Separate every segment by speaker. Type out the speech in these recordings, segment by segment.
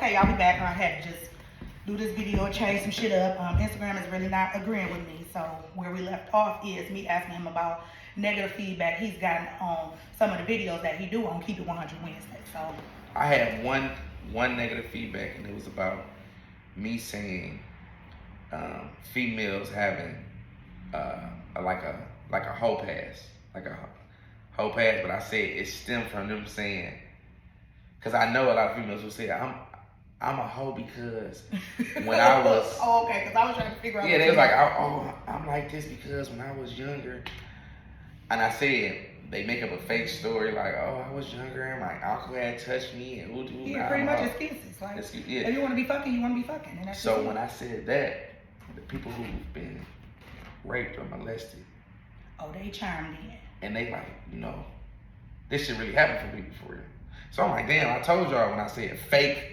Speaker 1: Okay, y'all be back. I had to just do this video and change some shit up. Instagram is really not agreeing with me. So where we left off is me asking him about negative feedback he's gotten on some of the videos that he do on Keep It 100 Wednesday. So
Speaker 2: I had one negative feedback, and it was about me saying females having like a hoe pass, but I said it stemmed from them saying, because I know a lot of females will say I'm a hoe because when I was
Speaker 1: oh, okay, because I was trying to figure out.
Speaker 2: Yeah, they was like, I'm like this because when I was younger, and I said they make up a fake story like, oh, I was younger and my uncle had touched me and ooh.
Speaker 1: Yeah, pretty much excuses. Like,
Speaker 2: yeah.
Speaker 1: If you want to be fucking, you want to be fucking. And that's
Speaker 2: so when I said that, the people who've been raped or molested,
Speaker 1: they chimed in.
Speaker 2: and they like, this shit really happened for people for real. So I'm like, damn, I told y'all when I said fake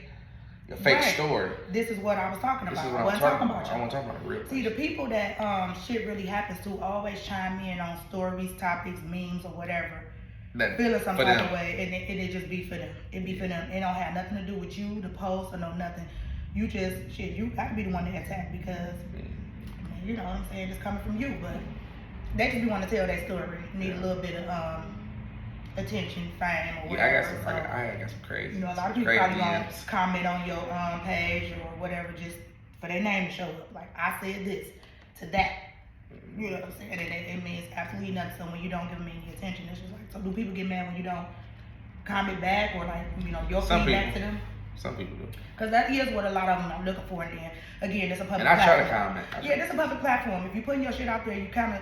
Speaker 2: story.
Speaker 1: This is what I was talking about.
Speaker 2: This is what
Speaker 1: I wasn't talking about.
Speaker 2: I want to talk about it real.
Speaker 1: See, the people that shit really happens to always chime in on stories, topics, memes, or whatever. Feeling some type of way, and it just be for them. It be for them. It don't have nothing to do with you, the post, or no nothing. You just you got to be the one to attack because you know what I'm saying, it's coming from you. But they just be want to tell their story. Need a little bit of attention, fame, or whatever.
Speaker 2: Yeah, I got some crazy.
Speaker 1: You know, a lot of people probably gonna comment on your page or whatever just for their name to show up. Like, I said this to that. You know what I'm saying? And it means absolutely nothing. So when you don't give them any attention, it's just like, so do people get mad when you don't comment back or like, your feedback to them?
Speaker 2: Some people do.
Speaker 1: Because that is what a lot of them are looking for. And then, again, it's a public
Speaker 2: platform. And I
Speaker 1: platform.
Speaker 2: try to comment.
Speaker 1: It's a public platform. If you're putting your shit out there, you kind of,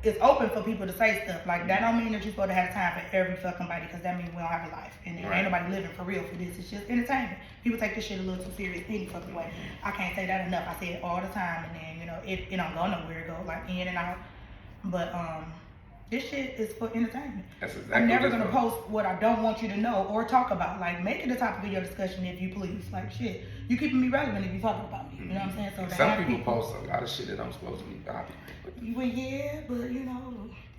Speaker 1: it's open for people to say stuff. Like, that don't mean that you're supposed to have time for every fucking body, because that means we don't have a life. And ain't nobody living for real for this. It's just entertainment. People take this shit a little too serious any fucking way. I can't say that enough. I say it all the time, and then, it don't go nowhere. It go like in and out. But this shit is for entertainment.
Speaker 2: That's exactly.
Speaker 1: I'm never gonna post what I don't want you to know or talk about. Like, make it a topic of your discussion if you please. Like, shit, you keeping me relevant if you talking about me. You know what I'm saying? So
Speaker 2: some people post a lot of shit that I'm supposed to be popular.
Speaker 1: Well, yeah, but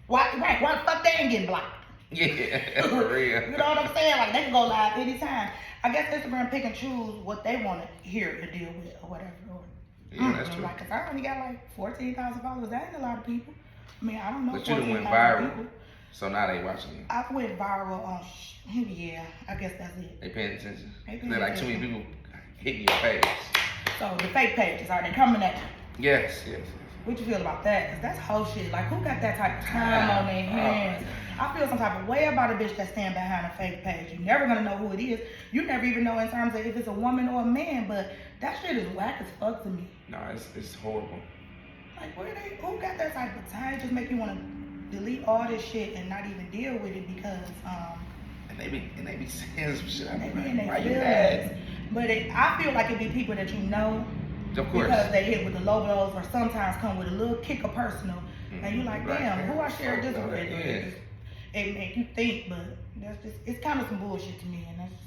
Speaker 1: why the fuck they ain't getting blocked?
Speaker 2: Yeah, for real.
Speaker 1: You know what I'm saying? Like, they can go live anytime. I guess Instagram pick and choose what they want to hear to deal with or whatever.
Speaker 2: Yeah, that's true.
Speaker 1: Like, cause I only got like 14,000 followers. That ain't a lot of people. I mean, I don't know.
Speaker 2: But you done went viral, people. So now they watching you.
Speaker 1: I went viral on. Yeah, I guess that's it.
Speaker 2: They paying attention. They're like too many people hitting your page.
Speaker 1: So the fake pages, are they coming at you?
Speaker 2: Yes.
Speaker 1: What you feel about that? Cause that's whole shit. Like, who got that type of time on their hands? I feel some type of way about a bitch that's standing behind a fake page. You're never gonna know who it is. You never even know in terms of if it's a woman or a man. But that shit is whack as fuck to me.
Speaker 2: No, it's horrible.
Speaker 1: Like, who got that type of time? Just make you want to delete all this shit and not even deal with it because
Speaker 2: And they be saying some shit.
Speaker 1: They be in their feelings. But I feel like it be people that you know.
Speaker 2: Of course.
Speaker 1: Because they hit with the low blows or sometimes come with a little kick of personal. And you're like, damn, who I shared this with?
Speaker 2: Yeah.
Speaker 1: It make you think, but that's just, it's kind of some bullshit to me. And that's just,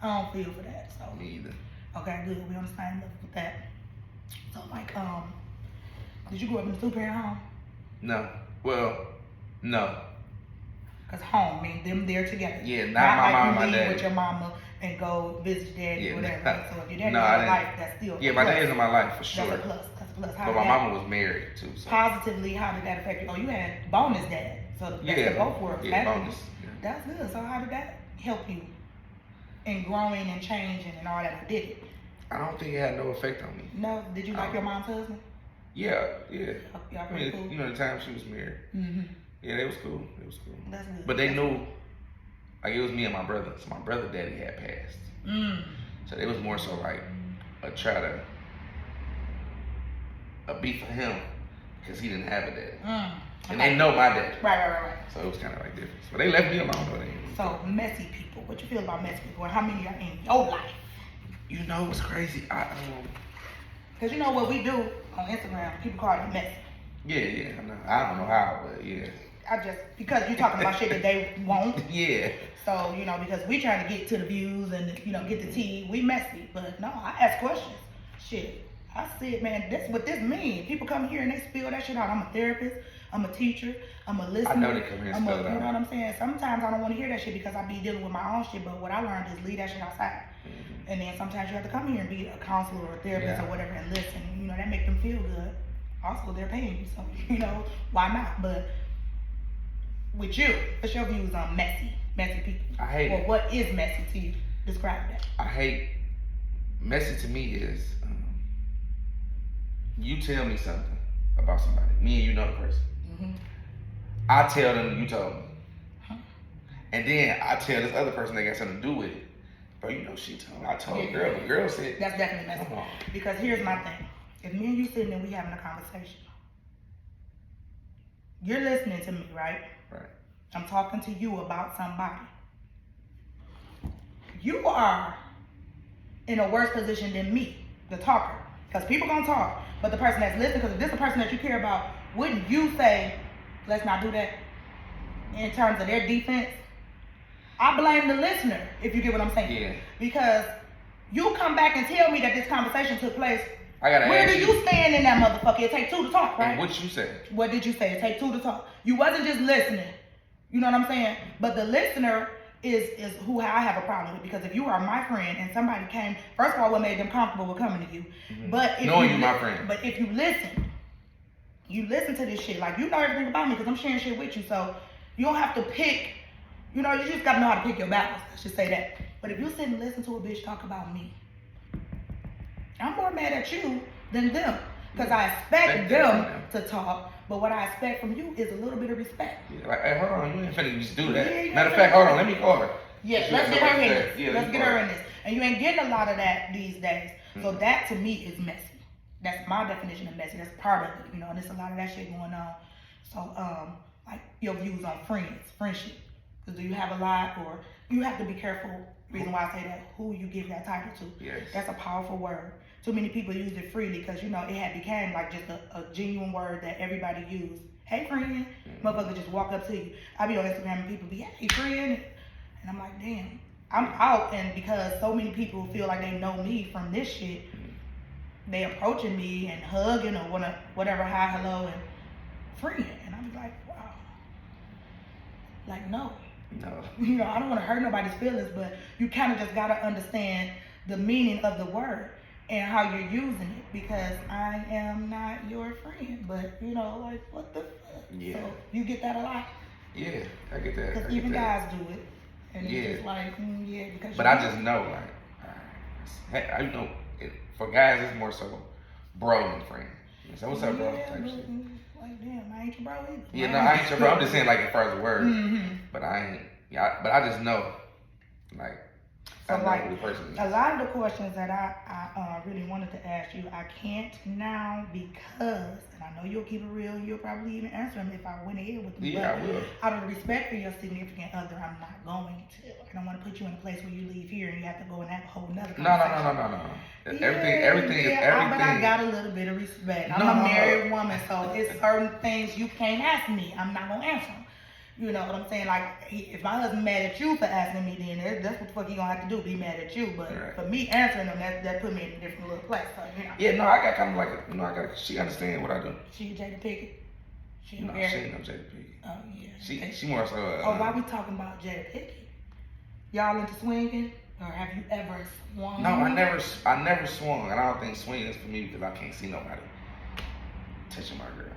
Speaker 1: I don't feel for that. So.
Speaker 2: Me either.
Speaker 1: Okay, good. We on the same level with that. So, like, did you grow up in a two-parent home?
Speaker 2: No. Well, no.
Speaker 1: Cause home means them there together.
Speaker 2: Yeah, not my mom and my dad.
Speaker 1: With your mama and go visit your daddy or whatever. So if your daddy in your life, that's still
Speaker 2: yeah, my dad's in my life for sure.
Speaker 1: That's a plus. That's a plus.
Speaker 2: But my mama was married too. So.
Speaker 1: Positively, how did that affect you? Oh, you had bonus dad. So that's the both worlds.
Speaker 2: Yeah, bonus. Yeah.
Speaker 1: That's good. So how did that help you in growing and changing and all that? Did it?
Speaker 2: I don't think it had no effect on me.
Speaker 1: No. Did you like your mom's husband?
Speaker 2: Yeah.
Speaker 1: Y'all pretty cool?
Speaker 2: The time she was married.
Speaker 1: Mm-hmm.
Speaker 2: Yeah, it was cool.
Speaker 1: That's good.
Speaker 2: But they knew, like, it was me and my brother. So my brother daddy had passed. So it was more so like a beef for him because he didn't have a daddy. And they know my daddy.
Speaker 1: Right.
Speaker 2: So it was kind of like different. But they left me alone though.
Speaker 1: So messy people. What you feel about messy people and how many are in your life?
Speaker 2: You know what's crazy?
Speaker 1: Because you know what we do on Instagram, people call it messy.
Speaker 2: Yeah. I don't know how, but yeah.
Speaker 1: Because you're talking about shit that they won't.
Speaker 2: Yeah.
Speaker 1: So, because we trying to get to the views and, get the tea, we messy. But no, I ask questions. Shit. I said, man, that's what this means. People come here and they spill that shit out. I'm a therapist. I'm a teacher. I'm a listener.
Speaker 2: I know they come here and spell it out.
Speaker 1: You know what I'm saying? Sometimes I don't want to hear that shit because I be dealing with my own shit. But what I learned is leave that shit outside. Mm-hmm. And then sometimes you have to come here and be a counselor or a therapist or whatever and listen. You know, that make them feel good. Also, they're paying you, so you know why not? But with you, what's your views on messy people?
Speaker 2: I hate it.
Speaker 1: Or what is messy to you? Describe that.
Speaker 2: I hate messy to me is you tell me something about somebody. Me and you know the person. Mm-hmm. I tell them you told me. Huh? And then I tell this other person they got something to do with it. But you know she told me. I told the girl. The girl said.
Speaker 1: That's definitely messy. Because here's my thing. If me and you sitting and we having a conversation, you're listening to me, right?
Speaker 2: Right.
Speaker 1: I'm talking to you about somebody. You are in a worse position than me, the talker. Because people gonna talk, but the person that's listening, because if this is the person that you care about, wouldn't you say, let's not do that in terms of their defense? I blame the listener, if you get what I'm saying.
Speaker 2: Yeah.
Speaker 1: Because you come back and tell me that this conversation took place.
Speaker 2: I gotta
Speaker 1: Where
Speaker 2: ask
Speaker 1: do you stand in that motherfucker? It take two to talk, right?
Speaker 2: And what you say?
Speaker 1: What did you say? It take two to talk. You wasn't just listening. You know what I'm saying? But the listener is who I have a problem with, because if you are my friend and somebody came, first of all, what made them comfortable with coming to you? Mm-hmm. But if
Speaker 2: knowing you my friend.
Speaker 1: But if you listen to this shit, like you know everything about me because I'm sharing shit with you, so you don't have to pick. You know, you just gotta know how to pick your battles. Let's just say that. But if you sit and listen to a bitch talk about me, I'm more mad at you than them. Because I expect them to talk, but what I expect from you is a little bit of respect.
Speaker 2: Yeah, like, hey, hold on, you ain't finna just do that. Yeah, matter of fact, hold on, let me call her.
Speaker 1: Yeah, let's get her in this. Yeah, let's get her in this. And you ain't getting a lot of that these days. Mm-hmm. So that to me is messy. That's my definition of messy. That's part of it, you know, and there's a lot of that shit going on. So, like your views on friendship. Because do you have a lot, or you have to be careful. Reason why I say that, who you give that title to.
Speaker 2: Yes.
Speaker 1: That's a powerful word. Too many people use it freely because, you know, it had became like just a genuine word that everybody used. Hey, friend. Motherfucker just walk up to you. I be on Instagram and people be, hey, friend. And I'm like, damn. I'm out, and because so many people feel like they know me from this shit, they approaching me and hugging or whatever, hi, hello, and friend. And I'm like, wow. Like, no.
Speaker 2: No.
Speaker 1: You know, I don't want to hurt nobody's feelings, but you kind of just got to understand the meaning of the word and how you're using it, because I am not your friend, but you know, like, what the fuck?
Speaker 2: Yeah.
Speaker 1: So you get that a lot?
Speaker 2: Yeah, I get that.
Speaker 1: Because even guys do it. And it's just like, yeah, because
Speaker 2: but I just know, like, you know, for guys, it's more so bro and friend. So what's up, bro? Type shit.
Speaker 1: Like, damn, I ain't your bro either.
Speaker 2: Yeah, no, I ain't your bro. I'm just saying, like, as far as the word. Mm-hmm. But I ain't, but I just know, like,
Speaker 1: so like, a lot of the questions that I really wanted to ask you, I can't now because, and I know you'll keep it real, you'll probably even answer them if I went ahead with them.
Speaker 2: Yeah, I will.
Speaker 1: Out of respect for your significant other, I'm not going to. I don't want to put you in a place where you leave here and you have to go and have a whole nother conversation.
Speaker 2: No.
Speaker 1: Yeah,
Speaker 2: Everything.
Speaker 1: But I got a little bit of respect. I'm a married woman, so it's certain things you can't ask me. I'm not going to answer them. You know what I'm saying? Like, if my husband mad at you for asking me, then that's what the fuck he gonna have to do, be mad at you. But for me answering them, that put me in a different little place. So, you know.
Speaker 2: Yeah, no, I got kind of like, you know, she understand what I do.
Speaker 1: She Jada Pinkett? She
Speaker 2: ain't no Jada Pinkett.
Speaker 1: Oh, yeah.
Speaker 2: She more so.
Speaker 1: Why we talking about Jada Pinkett? Y'all into swinging? Or have you ever swung?
Speaker 2: No, I never swung. And I don't think swinging is for me because I can't see nobody touching my girl.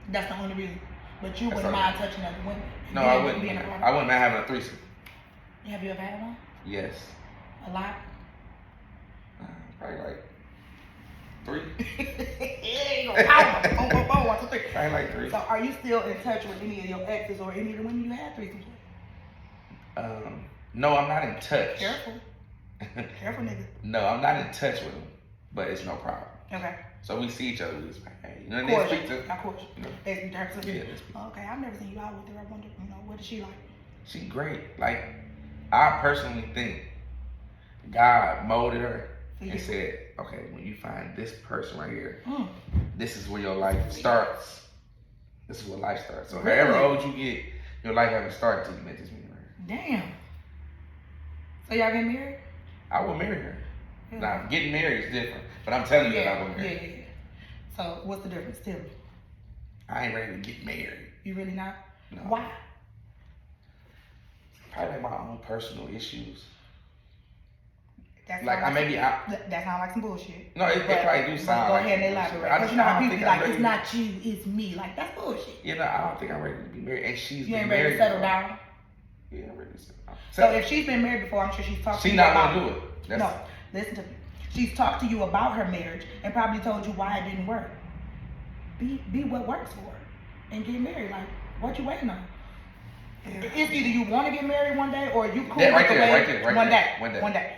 Speaker 1: That's the only reason. But you wouldn't mind touching other women?
Speaker 2: No, I wouldn't. I wouldn't mind having a threesome.
Speaker 1: Have you ever had one?
Speaker 2: Yes.
Speaker 1: A lot?
Speaker 2: Probably like 3. Probably like 3.
Speaker 1: So are you still in touch with any of your exes or any of the women you had threesomes with?
Speaker 2: No, I'm not in touch.
Speaker 1: Careful. Careful, nigga.
Speaker 2: No, I'm not in touch with them, but it's no problem.
Speaker 1: Okay.
Speaker 2: So we see each other. We just, hey, you know, they speak to.
Speaker 1: Of course.
Speaker 2: You know,
Speaker 1: they speak to her too.
Speaker 2: Yeah, they speak.
Speaker 1: Okay, I've never seen you out with her. I wonder, you know, what is she like?
Speaker 2: She great. Like, I personally think God molded her and said, okay, when you find this person right here, this is where your life starts. This is where life starts. So however old you get, your life hasn't started till you met this woman right here.
Speaker 1: Damn. So y'all get married?
Speaker 2: I will marry her. Yeah. Now, getting married is different, but I'm telling you that I will marry her.
Speaker 1: Yeah. So what's the difference? Tell me.
Speaker 2: I ain't ready to get married.
Speaker 1: You really not?
Speaker 2: No.
Speaker 1: Why?
Speaker 2: Probably like my own personal issues.
Speaker 1: That
Speaker 2: like
Speaker 1: sounds like some bullshit.
Speaker 2: No, it probably do sound
Speaker 1: go
Speaker 2: like
Speaker 1: ahead and elaborate. Because you know how people be like, it's not you, it's me. Like, that's bullshit.
Speaker 2: You know, I don't think I'm ready to be married. And she's
Speaker 1: you
Speaker 2: been
Speaker 1: ain't
Speaker 2: married
Speaker 1: ready to settle
Speaker 2: before.
Speaker 1: down?
Speaker 2: Yeah, I'm ready to settle down.
Speaker 1: So if she's been married before, I'm sure she's talked to you
Speaker 2: about... She's not
Speaker 1: about...
Speaker 2: going to do it.
Speaker 1: No, listen to me. She's talked to you about her marriage and probably told you why it didn't work. Be what works for her and get married. Like, what you waiting on? Yeah. It's either you want to get married one day or you cool with the way... One day.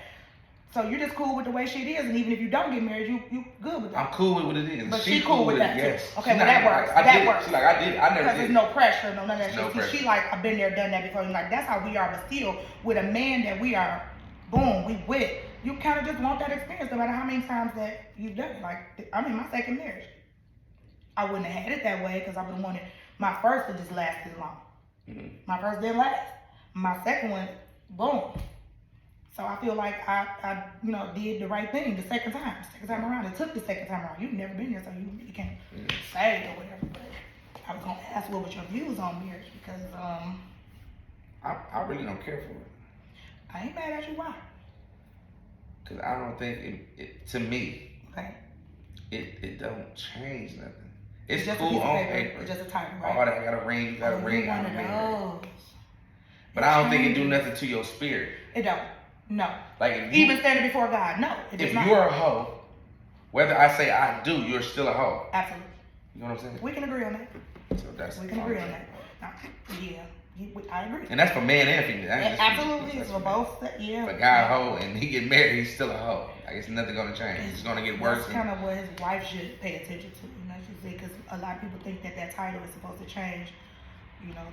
Speaker 1: So you're just cool with the way shit is, and even if you don't get married, you good with that.
Speaker 2: I'm cool with what it is.
Speaker 1: But she cool with that too.
Speaker 2: Yes.
Speaker 1: Okay, well that works. That works.
Speaker 2: She's like, I did. I never did.
Speaker 1: Because there's no pressure, no none of that
Speaker 2: no
Speaker 1: shit.
Speaker 2: Pressure.
Speaker 1: She like, I've been there, done that before. Like, that's how we are. But still, with a man that we are, boom, we with, you kind of just want that experience no matter how many times that you've done it. Like, I'm in my second marriage. I wouldn't have had it that way because I would have wanted my first to just last as long. Mm-hmm. My first didn't last. My second one, boom. So I feel like I did the right thing the second time. Second time around. It took the second time around. You've never been there, so you really can't say or whatever. But I was gonna ask what was your views on marriage because
Speaker 2: I really don't care for it.
Speaker 1: I ain't mad at you. Why?
Speaker 2: Because I don't think it to me.
Speaker 1: Okay.
Speaker 2: It don't change nothing. It's
Speaker 1: just
Speaker 2: cool on
Speaker 1: paper. It's just a title, right?
Speaker 2: Oh, I got a ring. You got a ring.
Speaker 1: One of those.
Speaker 2: But I don't think it do nothing to your spirit.
Speaker 1: It don't. No.
Speaker 2: Like if
Speaker 1: even standing before God, no.
Speaker 2: If you're a hoe, whether I say I do, you're still a hoe.
Speaker 1: Absolutely.
Speaker 2: You know what I'm saying?
Speaker 1: We can agree on that.
Speaker 2: So
Speaker 1: we can agree on that. Yeah, I agree.
Speaker 2: And that's for man and female.
Speaker 1: Absolutely, it's for both. Yeah.
Speaker 2: If a guy a hoe and he get married, he's still a hoe. Like it's nothing gonna change. It's gonna get worse.
Speaker 1: That's kind of what his wife should pay attention to. You know, because a lot of people think that title is supposed to change. You know,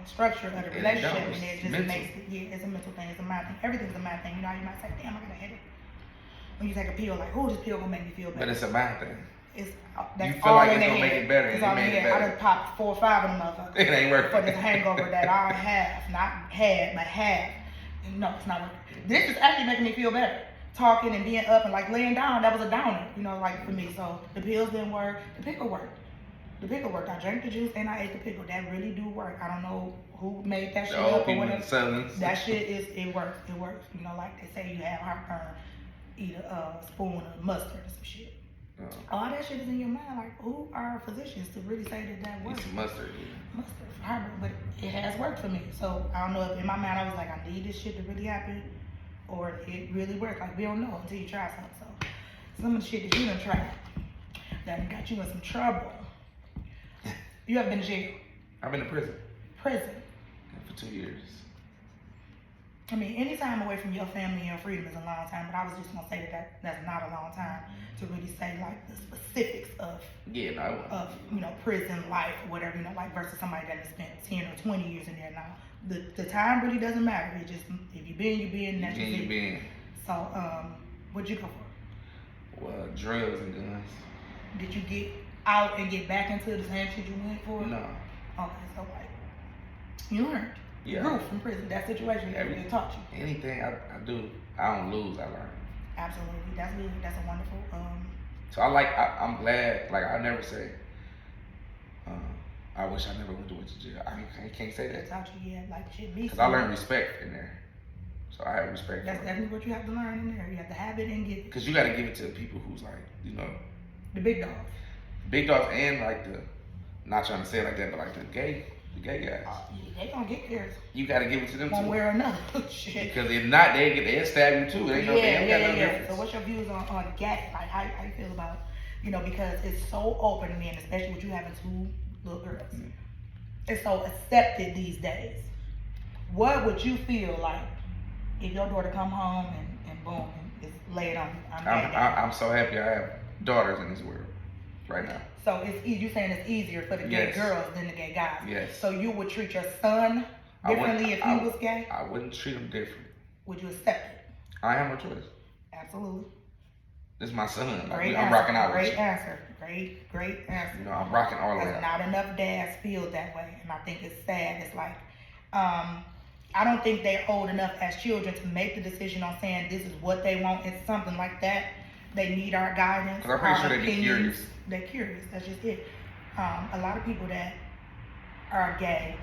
Speaker 1: the structure of the relationship, and it just makes it, it's a mental thing, it's a mind thing. Everything's a mind thing. You know, you might say, damn, I got a headache. When you take a pill, like, oh, this pill gonna make me feel better.
Speaker 2: But it's a mind thing.
Speaker 1: That's
Speaker 2: you feel
Speaker 1: all
Speaker 2: like
Speaker 1: in
Speaker 2: it's
Speaker 1: the
Speaker 2: gonna
Speaker 1: head.
Speaker 2: make it better,
Speaker 1: It's
Speaker 2: and
Speaker 1: all
Speaker 2: it
Speaker 1: in
Speaker 2: made
Speaker 1: the
Speaker 2: it
Speaker 1: head.
Speaker 2: better.
Speaker 1: I done popped 4 or 5 of them motherfuckers.
Speaker 2: It ain't working.
Speaker 1: For this hangover that I have, not had, but have. And no, it's not working. This is actually making me feel better. Talking and being up and like laying down, that was a downer, you know, like for me. So the pills didn't work, the pickle worked. The pickle worked. I drank the juice and I ate the pickle. That really do work. I don't know who made that shit up or whatever. That shit it works. It works. You know, like they say you have heartburn, eat a spoon of mustard or some shit. All that shit is in your mind. Like, who are physicians to really say that works?
Speaker 2: Eat some mustard.
Speaker 1: Mustard for heartburn, but it has worked for me. So I don't know if in my mind I was like, I need this shit to really happen, or it really worked. Like we don't know until you try something. So some of the shit that you done tried that got you in some trouble. You haven't been to jail?
Speaker 2: I've been to prison.
Speaker 1: Prison?
Speaker 2: Yeah, for 2 years.
Speaker 1: I mean, any time away from your family and your freedom is a long time, but I was just gonna say that's not a long time to really say like the specifics of prison life or whatever, you know, like versus somebody that has spent 10 or 20 years in there now. The time really doesn't matter. It just if you been, you been, that's just it. So, what'd you go for?
Speaker 2: Well, drugs and guns.
Speaker 1: Did you get out and get back into the same shit you went for?
Speaker 2: No.
Speaker 1: Okay, so like you learned. You grew from prison. That situation everything taught you.
Speaker 2: Anything I do, I don't lose, I learn.
Speaker 1: Absolutely. That's good. That's a wonderful
Speaker 2: So I'm glad, like I never say I wish I never went to jail. I can't say that.
Speaker 1: Taught you, yeah, like shit be.
Speaker 2: Because I learned respect in there. So I have respect.
Speaker 1: That's definitely what you have to learn in there. You have to have it and give it.
Speaker 2: Because you got to give it to the people who's like, you know,
Speaker 1: the big dogs.
Speaker 2: Big dogs and like the, not trying to say it like that, but like the gay guys.
Speaker 1: They gonna get theirs.
Speaker 2: You got to give it to them
Speaker 1: one
Speaker 2: too.
Speaker 1: way or another. Shit.
Speaker 2: Because if not, they'll stab you too. They
Speaker 1: Yeah. So what's your views on gas? Like how you feel about, you know, because it's so open, and especially with you having 2 little girls. Mm-hmm. It's so accepted these days. What would you feel like if your daughter come home and boom, it's laid on you?
Speaker 2: I'm so happy I have daughters in this world right now.
Speaker 1: So it's you saying it's easier for the gay girls than the gay guys.
Speaker 2: Yes.
Speaker 1: So you would treat your son differently if he was gay?
Speaker 2: I wouldn't treat him different.
Speaker 1: Would you accept it?
Speaker 2: I have no choice.
Speaker 1: Absolutely.
Speaker 2: This is my son.
Speaker 1: Great
Speaker 2: I'm rocking out with you.
Speaker 1: Great answer. Great answer.
Speaker 2: You know, I'm rocking all the way.
Speaker 1: Not enough dads feel that way, and I think it's sad. It's like, I don't think they're old enough as children to make the decision on saying this is what they want. It's something like that. They need our guidance.
Speaker 2: Because I'm pretty sure they'd be curious.
Speaker 1: They're curious. That's just it. a lot of people that are gay,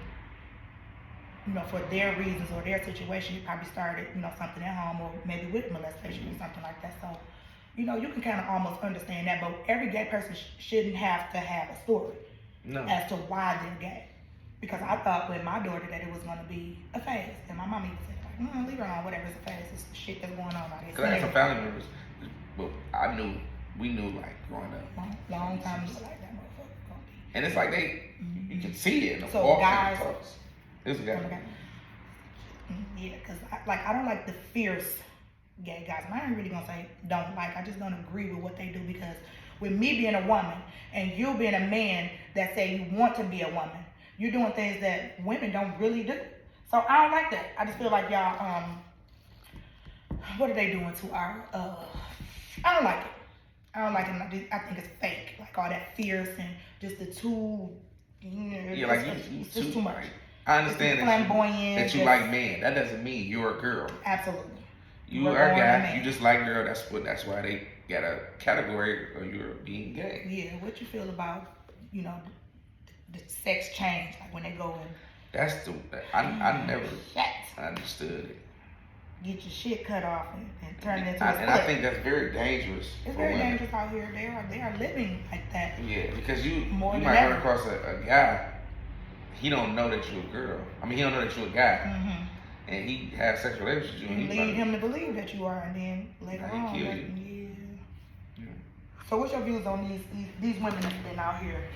Speaker 1: you know, for their reasons or their situation, you probably started, you know, something at home or maybe with molestation or something like that. So, you know, you can kind of almost understand that, but every gay person shouldn't have to have a story as to why they're gay. Because I thought with my daughter that it was going to be a phase. And my mom even said, like, leave her alone, whatever, it's a phase. It's the shit that's going on out there.
Speaker 2: Because I had some family members, but we knew like growing up.
Speaker 1: Long time ago, like that motherfucker gonna be.
Speaker 2: And it's like you can see it in the
Speaker 1: so
Speaker 2: walk
Speaker 1: guys,
Speaker 2: and the talks. This guy.
Speaker 1: Yeah, because I don't like the fierce gay guys. And I ain't really gonna say don't like. I just don't agree with what they do, because with me being a woman and you being a man that say you want to be a woman, you're doing things that women don't really do. So I don't like that. I just feel like y'all, what are they doing to our, I don't like it. I don't like it. I think it's fake. Like all that fierce and just the too, it's just too much.
Speaker 2: I understand that you like men. That doesn't mean you're a girl.
Speaker 1: Absolutely.
Speaker 2: You are a guy. You just like girl. That's why they got a category of you're being gay.
Speaker 1: Yeah. What you feel about, you know, the sex change, like when they go and
Speaker 2: I never understood it.
Speaker 1: Get your shit cut off and turn it into a split.
Speaker 2: And I think that's very dangerous.
Speaker 1: It's very dangerous out here. They are living like that.
Speaker 2: Yeah, because you might run across a guy. He don't know that you're a girl. I mean, he don't know that you're a guy, and he has sexual relations with you.
Speaker 1: And lead him to believe that you are, and then later on,
Speaker 2: kill you.
Speaker 1: Yeah. So, what's your views on these women that's been out here?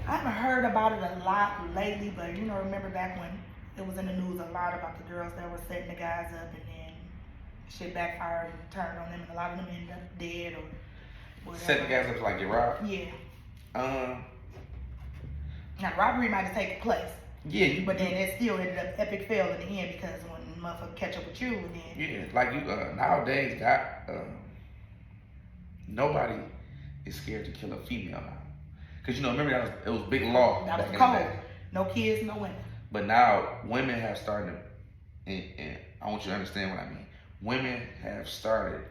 Speaker 1: I haven't heard about it a lot lately, but you know, remember back when it was in the news a lot about the girls that were setting the guys up, and then shit backfired and turned on them, and a lot of them ended up dead or whatever.
Speaker 2: Setting the guys up like get robbed?
Speaker 1: Yeah. Now, robbery might have taken place.
Speaker 2: Yeah.
Speaker 1: But then it still ended up epic fail in the end, because when the motherfucker catch up with you, and then...
Speaker 2: Yeah, like you, nowadays, nobody is scared to kill a female now. Because, you know, remember it was big law.
Speaker 1: That was cold. No kids, no women.
Speaker 2: But now, women have started, and I want you to understand what I mean. Women have started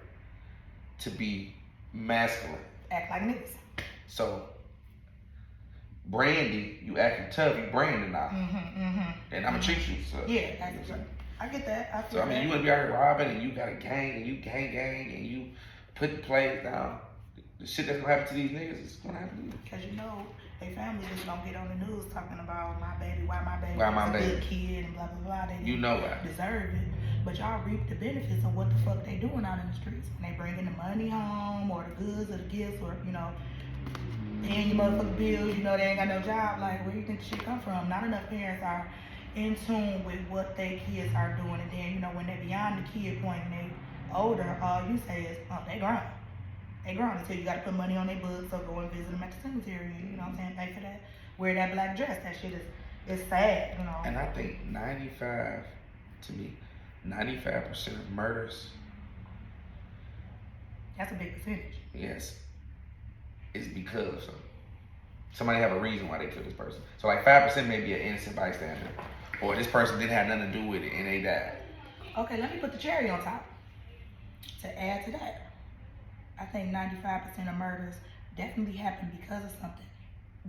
Speaker 2: to be masculine.
Speaker 1: Act like niggas.
Speaker 2: So, Brandy, you acting tough, you Brandon now. And I'm gonna treat you. So,
Speaker 1: yeah, I get that.
Speaker 2: I mean, you wanna be out here robbing, and you got a gang, and you gang, and you putting plays down. The shit that's gonna happen to these niggas is gonna happen to you.
Speaker 1: Because you know, they family just don't get on the news talking about my baby, why my baby is a good kid, and blah, blah, blah. They deserve it. But y'all reap the benefits of what the fuck they doing out in the streets. When they bringing the money home, or the goods, or the gifts, or, you know, paying your motherfucking bills, you know, they ain't got no job. Like, where do you think the shit come from? Not enough parents are in tune with what their kids are doing. And then, you know, when they beyond the kid point and they older, all you say is, oh, they grown. They grown until you got to put money on their books or go and visit them at the cemetery. You know what I'm saying? Pay for that. Wear that black dress. That shit is sad, you know.
Speaker 2: And I think 95% of murders.
Speaker 1: That's a big percentage.
Speaker 2: Yes. Is because somebody have a reason why they killed this person. So like 5% may be an innocent bystander, or this person didn't have nothing to do with it and they died.
Speaker 1: Okay, let me put the cherry on top to add to that. I think 95% of murders definitely happen because of something,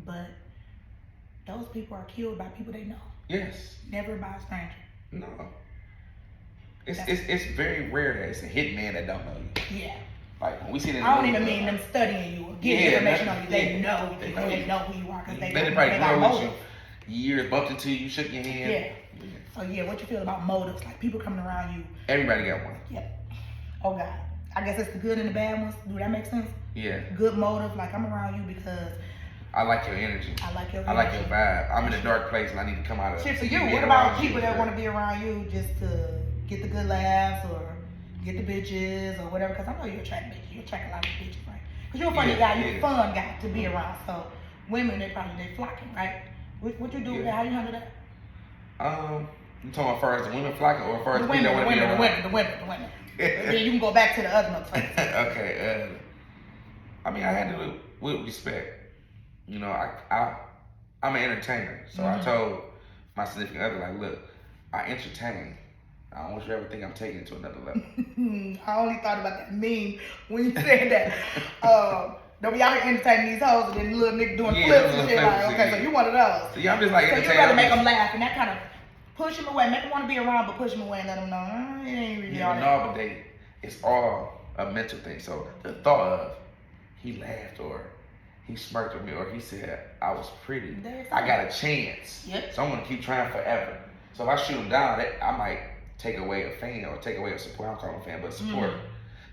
Speaker 1: but those people are killed by people they know.
Speaker 2: Yes.
Speaker 1: Never by a stranger.
Speaker 2: No. It's very rare that it's a hitman that don't know you.
Speaker 1: Yeah.
Speaker 2: Like when we see that.
Speaker 1: I don't even mean them studying you or getting information on you. They know who you are, because they
Speaker 2: probably grew with you years, bumped into you, shook your hand.
Speaker 1: Yeah. So yeah, what you feel about motives? Like people coming around you.
Speaker 2: Everybody got one.
Speaker 1: Yep. Oh God. I guess it's the good and the bad ones. Do that make sense?
Speaker 2: Yeah.
Speaker 1: Good motive, like I'm around you because
Speaker 2: I like your energy.
Speaker 1: I like your
Speaker 2: vibe. I'm in a dark place and I need to come out of it.
Speaker 1: Shit for you. What about people that want to be around you just to get the good laughs or get the bitches or whatever? Because I know you attract bitches. You attract a lot of bitches, right? Because you're a funny guy. You're a fun guy to be around. So women, they flocking, right? What you do with that? How you handle that?
Speaker 2: You talking about first the women flocking or first the people that want to be around?
Speaker 1: The women. Then you can go back to the other motherfuckers.
Speaker 2: Okay. I mean, I handle it with respect. You know, I'm an entertainer. So I told my significant other, like, look, I entertain. I don't want you to ever think I'm taking it to another level.
Speaker 1: I only thought about that meme when you said that. Don't be out here entertaining these hoes and then the little nigga doing flips and shit. Like, okay, so you one of those.
Speaker 2: So I'm just like,
Speaker 1: so you gotta make them laugh, and that kind of push them away, make them want to be around, but push them away and let them know it ain't really all that.
Speaker 2: But it's all a mental thing. So the thought of he laughed or he smirked at me or he said I was pretty, I got a chance.
Speaker 1: Yep.
Speaker 2: So I'm gonna keep trying forever. So if I shoot him down, I might take away a fan or take away a support. I don't call him a fan, but a support.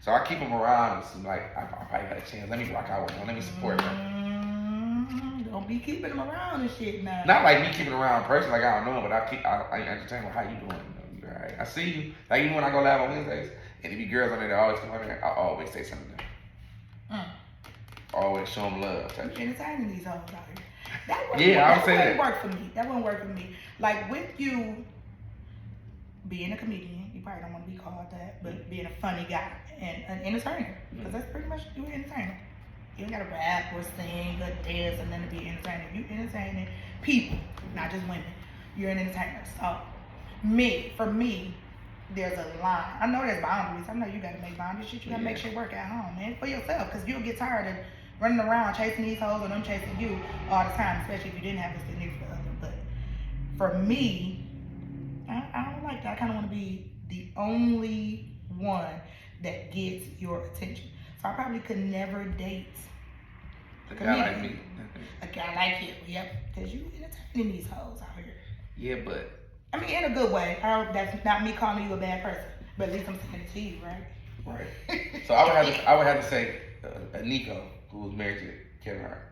Speaker 2: So I keep him around. It's like I probably got a chance. Let me rock out with him. Let me support him.
Speaker 1: Don't be keeping him around and shit now.
Speaker 2: Not like me keeping him around person, like I don't know him, but I entertain him. How you doing? You all right? I see you. Like even when I go live on Wednesdays, and there be girls on there that always come on there, I always say something to them. Always show them love.
Speaker 1: You entertaining these hoes out here. That wouldn't work for me. That wouldn't work for me. Like with you being a comedian, you probably don't want to be called that, but being a funny guy and an entertainer, because that's pretty much you, an entertainer. You don't gotta rap or sing or dance and then to be entertaining. You entertaining people, not just women. You're an entertainer. So for me, there's a line. I know there's boundaries. I know you gotta make boundaries. Shit, you gotta make shit work at home, man, for yourself, because you'll get tired of running around chasing these hoes or them chasing you all the time, especially if you didn't have a significant other. But for me, I don't like that. I kind of want to be the only one that gets your attention. So I probably could never date
Speaker 2: a guy like me.
Speaker 1: A guy like you, yep. Because you entertaining these hoes out here.
Speaker 2: Yeah, but
Speaker 1: I mean, in a good way. That's not me calling you a bad person, but at least I'm saying it to you, right?
Speaker 2: Right. So I would have to say Nico, who was married to Kevin Hart.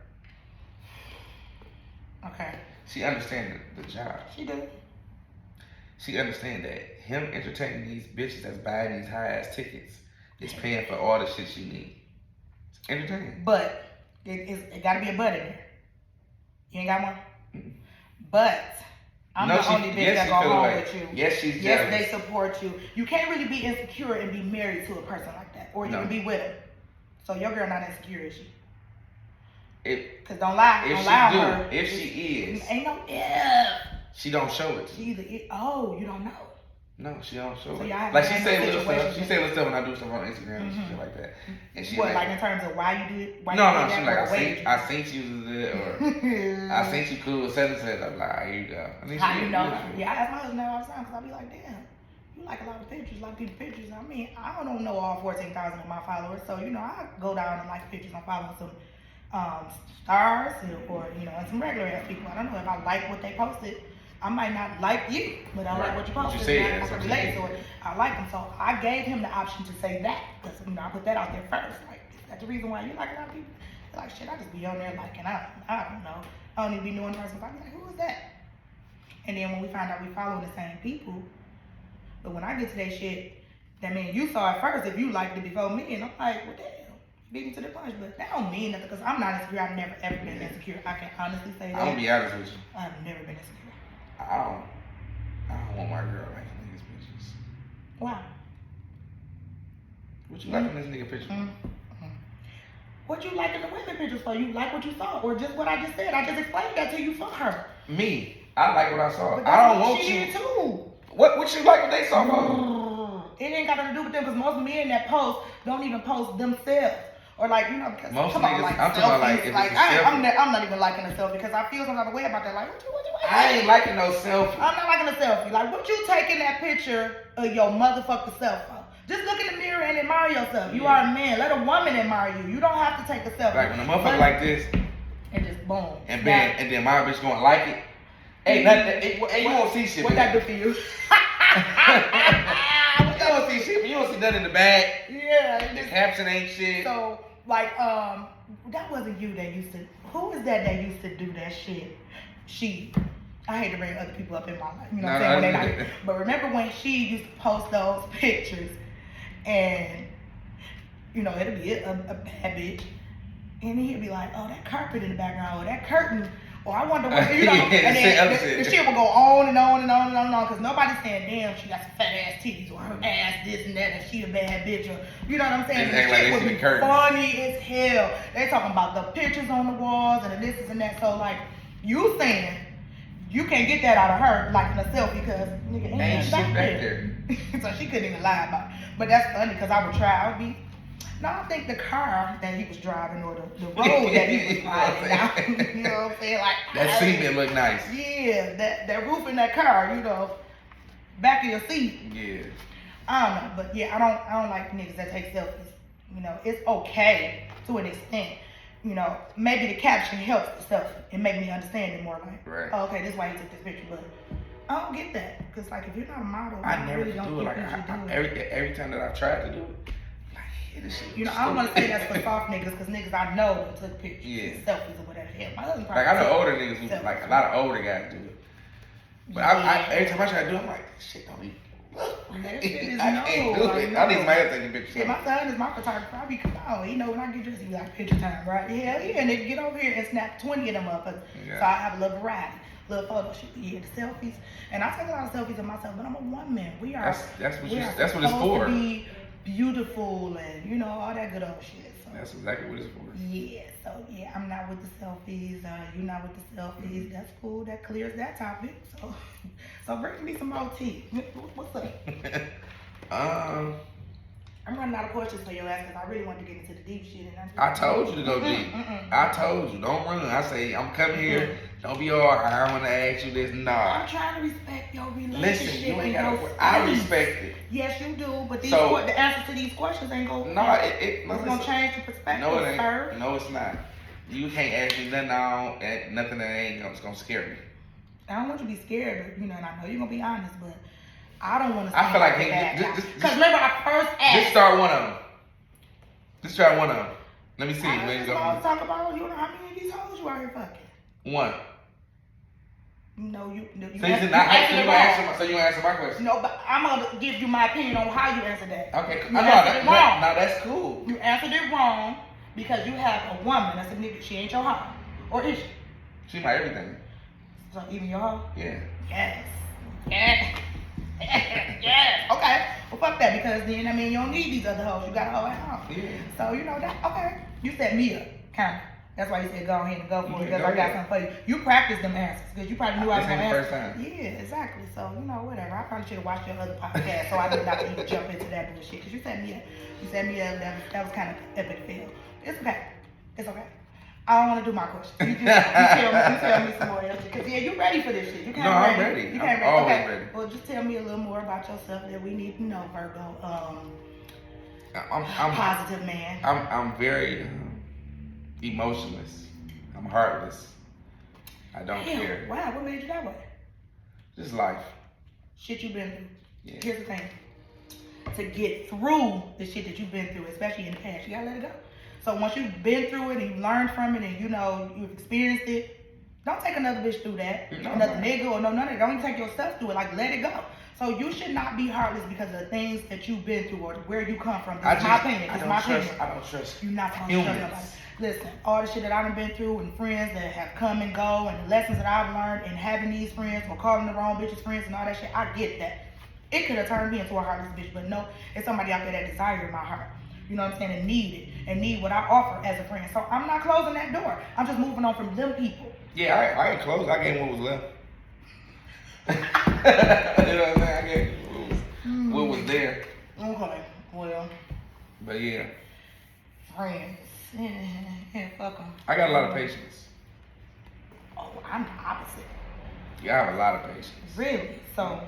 Speaker 1: Okay.
Speaker 2: She understands the job.
Speaker 1: She do.
Speaker 2: She understands that him entertaining these bitches that's buying these high ass tickets is paying for all the shit she needs. It's entertaining.
Speaker 1: But it got to be a but in there. You ain't got one? Mm-hmm. But I'm the only bitch that go home with you.
Speaker 2: Yes, she's jealous.
Speaker 1: Yes, they support you. You can't really be insecure and be married to a person like that, or you can be with her. So your girl not insecure, is she? Because don't lie.
Speaker 2: If
Speaker 1: don't
Speaker 2: she
Speaker 1: lie
Speaker 2: do,
Speaker 1: on her.
Speaker 2: if she is,
Speaker 1: ain't no if.
Speaker 2: She don't show it.
Speaker 1: She either you don't know.
Speaker 2: No, she don't show
Speaker 1: so
Speaker 2: it. Like she say little stuff. She say little stuff when I do stuff on Instagram and shit like that. And she
Speaker 1: like in terms of why you do it? Why
Speaker 2: no, she like I think she uses it, or I think she cool with such and such. I'm like, here you go.
Speaker 1: How you know? Yeah, I ask my husband all the time because I be like, damn, you like a lot of pictures, a lot of people's pictures. I mean, I don't know all 14,000 of my followers, so I go down and like pictures. I'm following some stars or and some regular ass people. I don't know if I like what they posted. I might not like you, but I like what you posted. I can relate to it. I like them, so I gave him the option to say that because I put that out there first. Like, is that the reason why you like a lot of people? They're like, shit, I just be on there liking. I don't know. I don't even be knowing the person. I be like, who is that? And then when we find out we following the same people, but when I get to that shit, that means you saw it first if you liked it before me, and I'm like, well, damn, beat me to the punch. But that don't mean nothing because I'm not insecure. I've never ever been insecure. I can honestly say that.
Speaker 2: I'm gonna be honest with you.
Speaker 1: I've never been insecure.
Speaker 2: I don't want my girl liking niggas pictures.
Speaker 1: Why?
Speaker 2: What you liking this nigga picture?
Speaker 1: What you liking the women pictures for? You like what you saw, or just what I just said? I just explained that to you for her.
Speaker 2: Me, I like what I saw.
Speaker 1: But
Speaker 2: I don't want
Speaker 1: she
Speaker 2: you.
Speaker 1: Did too.
Speaker 2: What you like what they saw for?
Speaker 1: It ain't got nothing to do with them because most men that post don't even post themselves. Or because
Speaker 2: most
Speaker 1: come
Speaker 2: niggas,
Speaker 1: on, like
Speaker 2: I'm talking about like if
Speaker 1: like
Speaker 2: it's
Speaker 1: I'm not even liking a selfie because I feel some type of way about that. Like what you
Speaker 2: I ain't liking no selfie.
Speaker 1: I'm not liking a selfie. Like what you taking that picture of your motherfucker self for? Just look in the mirror and admire yourself. You are a man. Let a woman admire you. You don't have to take a selfie.
Speaker 2: Like when a motherfucker like this
Speaker 1: and just boom.
Speaker 2: And then my bitch gonna like it. Hey, you won't see shit.
Speaker 1: What that do for you?
Speaker 2: You don't see shit, but you don't see nothing in the bag.
Speaker 1: Yeah.
Speaker 2: The caption ain't shit.
Speaker 1: So like that wasn't you that used to. Who is that used to do that shit? I hate to bring other people up in my life, what I'm saying? But remember when she used to post those pictures, and it'll be a bad bitch, and then he'd be like, "Oh, that carpet in the background, or that curtain, or I wonder what," and then the shit will go on and on and on and on and on, because nobody's saying, "Damn, she got some fat ass titties, or her ass this and that, and she a bad bitch," or you know what I'm saying? The shit would be funny as hell. They talking about the pictures on the walls and this and that. So like you saying. You can't get that out of her like in a selfie because nigga ain't
Speaker 2: shit back there.
Speaker 1: So she couldn't even lie about it. But that's funny because I would try. No, I think the car that he was driving or the road that he was riding down. You know what I'm saying? Like
Speaker 2: that cement look nice.
Speaker 1: Yeah, that roof in that car, back of your seat.
Speaker 2: Yeah.
Speaker 1: I don't know, but yeah, I don't like niggas that take selfies. It's okay to an extent. Maybe the caption helps the selfie and make me understand it more. Like,
Speaker 2: right.
Speaker 1: Oh, okay, this is why he took this picture, but I don't get that because like if you're not a model,
Speaker 2: I never
Speaker 1: really don't
Speaker 2: do it. Like every time that I've tried to do it.
Speaker 1: I don't want to say that's for soft niggas because niggas I know that took pictures, selfies or whatever. Hell, my husband
Speaker 2: like I know older niggas who like a lot of older guys do it. But I every time I try to do it, I'm like, shit, don't even look.
Speaker 1: That shit is
Speaker 2: I can't do it. I need somebody else taking pictures.
Speaker 1: Shit, my son is my photographer. I be come on, he know when I get dressed, he be like picture time, right? Hell yeah, nigga, get over here and snap 20 of them motherfuckers. Yeah. So I have a little variety. Little photo shoot, the selfies, and I take a lot of selfies of myself, but I'm a woman. We are. That's what it's for. To be beautiful and all that good old shit. So.
Speaker 2: That's exactly what it's for.
Speaker 1: Yeah. So yeah, I'm not with the selfies. You're not with the selfies. Mm-hmm. That's cool. That clears that topic. So bring me some more tea. What's up? I'm running out of questions for your ass because I really want to get into the deep shit. And
Speaker 2: I told you to go deep. I told you, don't run. I say, I'm coming here. Don't be all, I want to ask you this. Nah.
Speaker 1: I'm trying to respect your relationship.
Speaker 2: Listen, you ain't got to. I respect it.
Speaker 1: Yes, you do. But the answers to these questions ain't going to.
Speaker 2: No,
Speaker 1: it's going to change your perspective.
Speaker 2: No, it ain't.
Speaker 1: Sir.
Speaker 2: No, it's not. You can't ask me nothing that ain't going to scare me.
Speaker 1: I don't want you to be scared, but and I know you're going to be honest, but I don't want to.
Speaker 2: I feel like
Speaker 1: because remember I first asked.
Speaker 2: Just start one of them. Just try one of them. Let me see.
Speaker 1: Let's talk about how many of these hoes you out here fucking.
Speaker 2: One.
Speaker 1: No, you
Speaker 2: so you answer my question.
Speaker 1: No, but I'm gonna give you my opinion on how you answered that.
Speaker 2: Okay,
Speaker 1: you answered it wrong.
Speaker 2: No, that's cool.
Speaker 1: You answered it wrong because you have a woman that's a nigga. She ain't your hoe, or is she?
Speaker 2: She my everything.
Speaker 1: So even your hoe?
Speaker 2: Yeah.
Speaker 1: Yes. Yes. Okay. Well, fuck that because then you don't need these other hoes. You got a hoe at home.
Speaker 2: Yeah.
Speaker 1: So that. Okay. You set me up, kind of. That's why you said go ahead and go for it because I got something for you. You practiced them answers because you probably knew I was going to answer.
Speaker 2: First time.
Speaker 1: Yeah, exactly. So, whatever. I probably should have watched your other podcast so I did not even jump into that bullshit because you set me up. That was kind of epic fail. It's okay. It's okay. I don't want to do my question. You tell me some more else because you ready for this shit. You can't
Speaker 2: I'm ready. I'm always ready.
Speaker 1: Well, just tell me a little more about yourself that we need to know, Virgo.
Speaker 2: I'm
Speaker 1: positive man.
Speaker 2: I'm very emotionless. I'm heartless. I don't care.
Speaker 1: Wow, what made you that way?
Speaker 2: Just life.
Speaker 1: Shit you've been through.
Speaker 2: Yeah.
Speaker 1: Here's the thing. To get through the shit that you've been through, especially in the past, you gotta let it go. So once you've been through it and you've learned from it and you've experienced it, don't take another bitch through that.
Speaker 2: No.
Speaker 1: Another nigga or none of that. Don't even take yourself through it. Like, let it go. So you should not be heartless because of the things that you've been through or where you come from. This is my opinion.
Speaker 2: I don't trust
Speaker 1: You're not supposed to trust nobody. Listen, all the shit that I've been through and friends that have come and go and the lessons that I've learned and having these friends or calling the wrong bitches friends and all that shit, I get that. It could have turned me into a heartless bitch, but no, it's somebody out there that desires my heart. You know what I'm saying? And need it. And need what I offer as a friend. So I'm not closing that door. I'm just moving on from them people.
Speaker 2: Yeah, I ain't closed. I gave what was left. You know what I'm saying? I gave what was there.
Speaker 1: Okay, well.
Speaker 2: But yeah.
Speaker 1: Friends. Yeah, fuck them.
Speaker 2: I got a lot of patience.
Speaker 1: Oh, I'm the opposite.
Speaker 2: Yeah, I have a lot of patience.
Speaker 1: Really? So,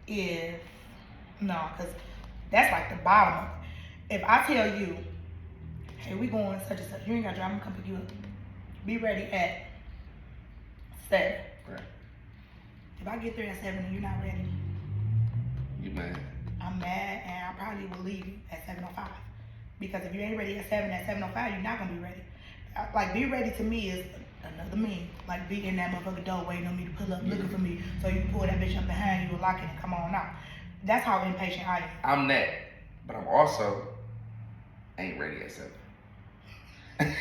Speaker 1: because that's like the bottom of it. If I tell you, hey, we going such and such, you ain't got to drive, I'm going to come pick you up. Be ready at 7.
Speaker 2: Right.
Speaker 1: If I get there at 7 and you're not ready,
Speaker 2: you mad.
Speaker 1: I'm mad and I probably will leave you at 7:05. Because if you ain't ready at 7, at 7:05, you're not going to be ready. Like, be ready to me is another meme. Like, be in that motherfucking door waiting on me to pull up, looking for me, so you can pull that bitch up behind you, lock it, and come on out. That's how impatient I am.
Speaker 2: I'm that, but I'm also ain't ready at 7.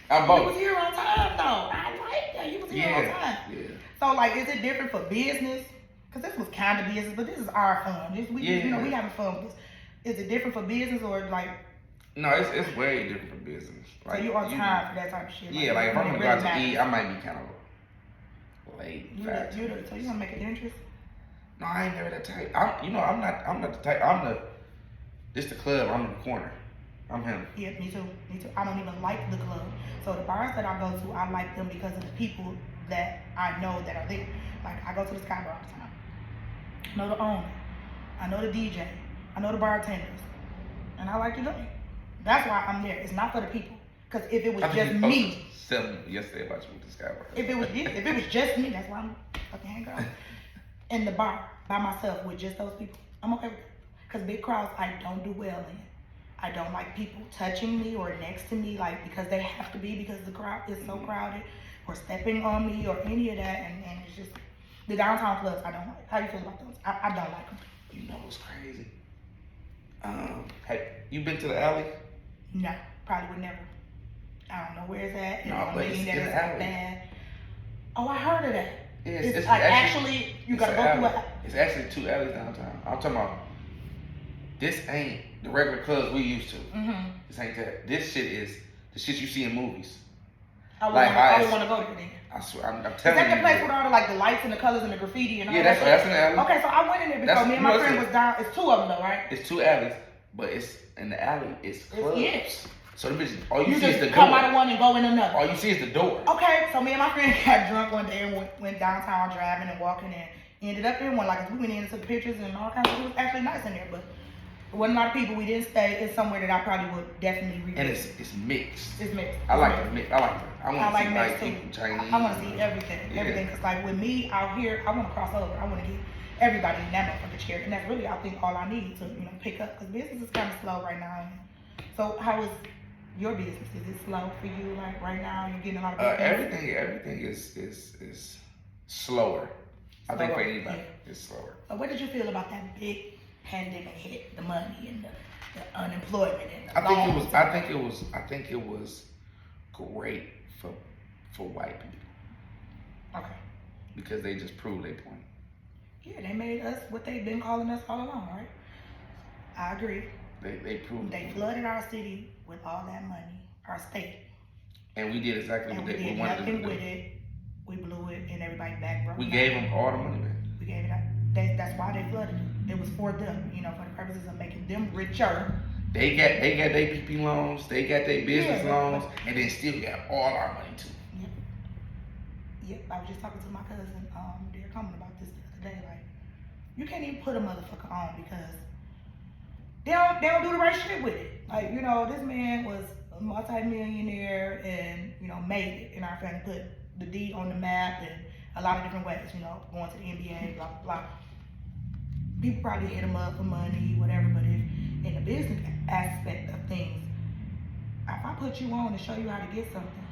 Speaker 2: I'm both.
Speaker 1: You was here on time, though. I like that. You was here on time.
Speaker 2: Yeah.
Speaker 1: So, like, is it different for business? Because this was kind of business, but this is our fun. We having fun with this. Is it different for business or, like...
Speaker 2: No, it's way different for business. Like,
Speaker 1: so you on time for that type of shit?
Speaker 2: Yeah, like if I'm gonna go out to eat, I might be kind of late.
Speaker 1: So you gonna make an interest?
Speaker 2: No, I ain't never that type. I'm not the type. I'm This the club. I'm in the corner. I'm him.
Speaker 1: Yeah, me too. Me too. I don't even like the club. So the bars that I go to, I like them because of the people that I know that are there. Like I go to the Sky Bar all the time. I know the owner. I know the DJ. I know the bartenders. And I like to drink. That's why I'm there. It's not for the people. Because if it was just me.
Speaker 2: Something yesterday about you with the Sky Bar.
Speaker 1: If it was just me, that's why I'm fucking hanging out in the bar by myself with just those people. I'm okay with it. Because big crowds, I don't do well in. I don't like people touching me or next to me, like because they have to be because the crowd is so crowded, or stepping on me or any of that, and it's just the downtown clubs I don't like. How you feel about those? I don't like them.
Speaker 2: You know what's crazy? Have you been to the alley?
Speaker 1: No, probably would never. I don't know where it's at.
Speaker 2: No, but it's in the alley.
Speaker 1: Bad. Oh, I heard of that.
Speaker 2: Yeah,
Speaker 1: it's like actually you gotta go through it.
Speaker 2: It's actually 2 alleys downtown. I'm talking about. This ain't the regular clubs we used to.
Speaker 1: Mm-hmm.
Speaker 2: This ain't that. This shit is the shit you see in movies.
Speaker 1: I would want to go there then.
Speaker 2: I swear, I'm telling you. Is
Speaker 1: that the place with all the like the lights and the colors and the graffiti and all that?
Speaker 2: Yeah, that's in the alley.
Speaker 1: Okay, so I went in there before. Me and my friend was down. It's 2 of them though, right?
Speaker 2: It's 2 alleys, but it's in the alley. It's clubs.
Speaker 1: Yes.
Speaker 2: So the bitch, all you see is the door.
Speaker 1: Come out of one and go in another.
Speaker 2: All you see is the door.
Speaker 1: Okay, so me and my friend got drunk one day and went downtown driving and walking in. Ended up in one, like we went in and took pictures and all kinds of. It was actually nice in there, but there wasn't a lot of people. We didn't stay. It's somewhere that I probably would definitely revisit.
Speaker 2: And it's mixed.
Speaker 1: It's mixed.
Speaker 2: I like the mix. I want to see
Speaker 1: mixed
Speaker 2: like
Speaker 1: too.
Speaker 2: Chinese.
Speaker 1: I want to see everything. Yeah. Everything. Because like with me out here, I want to cross over. I want to get everybody in that motherfucking chair. And that's really, I think, all I need to, pick up. Because business is kind of slow right now. So how is your business? Is it slow for you? Like right now, you're getting a lot of business?
Speaker 2: Everything is slower. I think for anybody, it's slower.
Speaker 1: So what did you feel about that big pandemic hit? The money and the unemployment and the
Speaker 2: I think it was great for white people.
Speaker 1: Okay.
Speaker 2: Because they just proved their point.
Speaker 1: Yeah, they made us what they've been calling us all along, right? I agree.
Speaker 2: They proved.
Speaker 1: They flooded our city with all that money, our state.
Speaker 2: And we did exactly what we wanted to do.
Speaker 1: With it. We blew it, and everybody back broke.
Speaker 2: We gave them all the money back.
Speaker 1: We gave it up. That's why they flooded it. It was for them, for the purposes of making them richer.
Speaker 2: They got their PP loans, they got their business loans, and they still got all our money too.
Speaker 1: Yep. I was just talking to my cousin, they're commenting about this the other day. Like, you can't even put a motherfucker on because they don't do the right shit with it. Like, this man was a multi-millionaire and, made it in our family, put the deed on the map in a lot of different ways, going to the NBA, blah, blah, blah. People probably hit him up for money, whatever, but if in the business aspect of things, if I put you on to show you how to get something,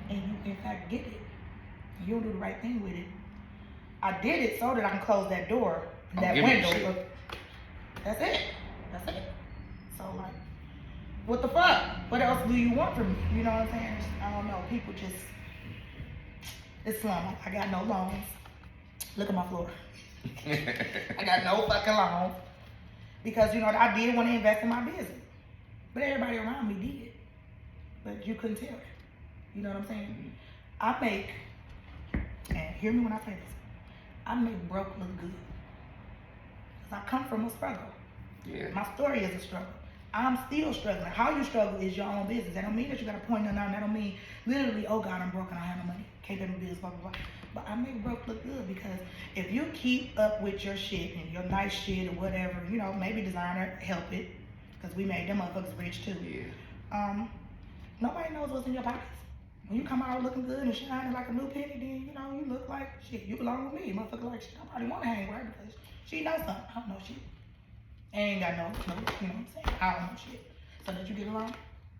Speaker 1: and you in fact get it, and you don't do the right thing with it, I did it so that I can close that door, that window. That's it. So like, what the fuck? What else do you want from me? You know what I'm saying? I don't know. People just, it's slum. I got no loans. Look at my floor. I got no fucking loans. Because, I did want to invest in my business. But everybody around me did. But you couldn't tell that. You know what I'm saying? I make, and hear me when I say this, I make broke look good. Because I come from a struggle.
Speaker 2: Yeah. My
Speaker 1: story is a struggle. I'm still struggling. How you struggle is your own business. That don't mean that you got to point nothing out. That don't mean literally, oh God, I'm broke and I have no money. Can't pay my bills, blah, blah, blah. But I make broke look good because if you keep up with your shit and your nice shit or whatever, maybe designer help it because we made them motherfuckers rich too.
Speaker 2: Yeah.
Speaker 1: Nobody knows what's in your pockets. When you come out looking good and shining like a new penny, then, you look like shit. You belong with me. Motherfucker like shit. I probably want to hang with her because she knows something. I don't know shit. I ain't got no, you know what I'm saying? I don't know shit. So did you get along?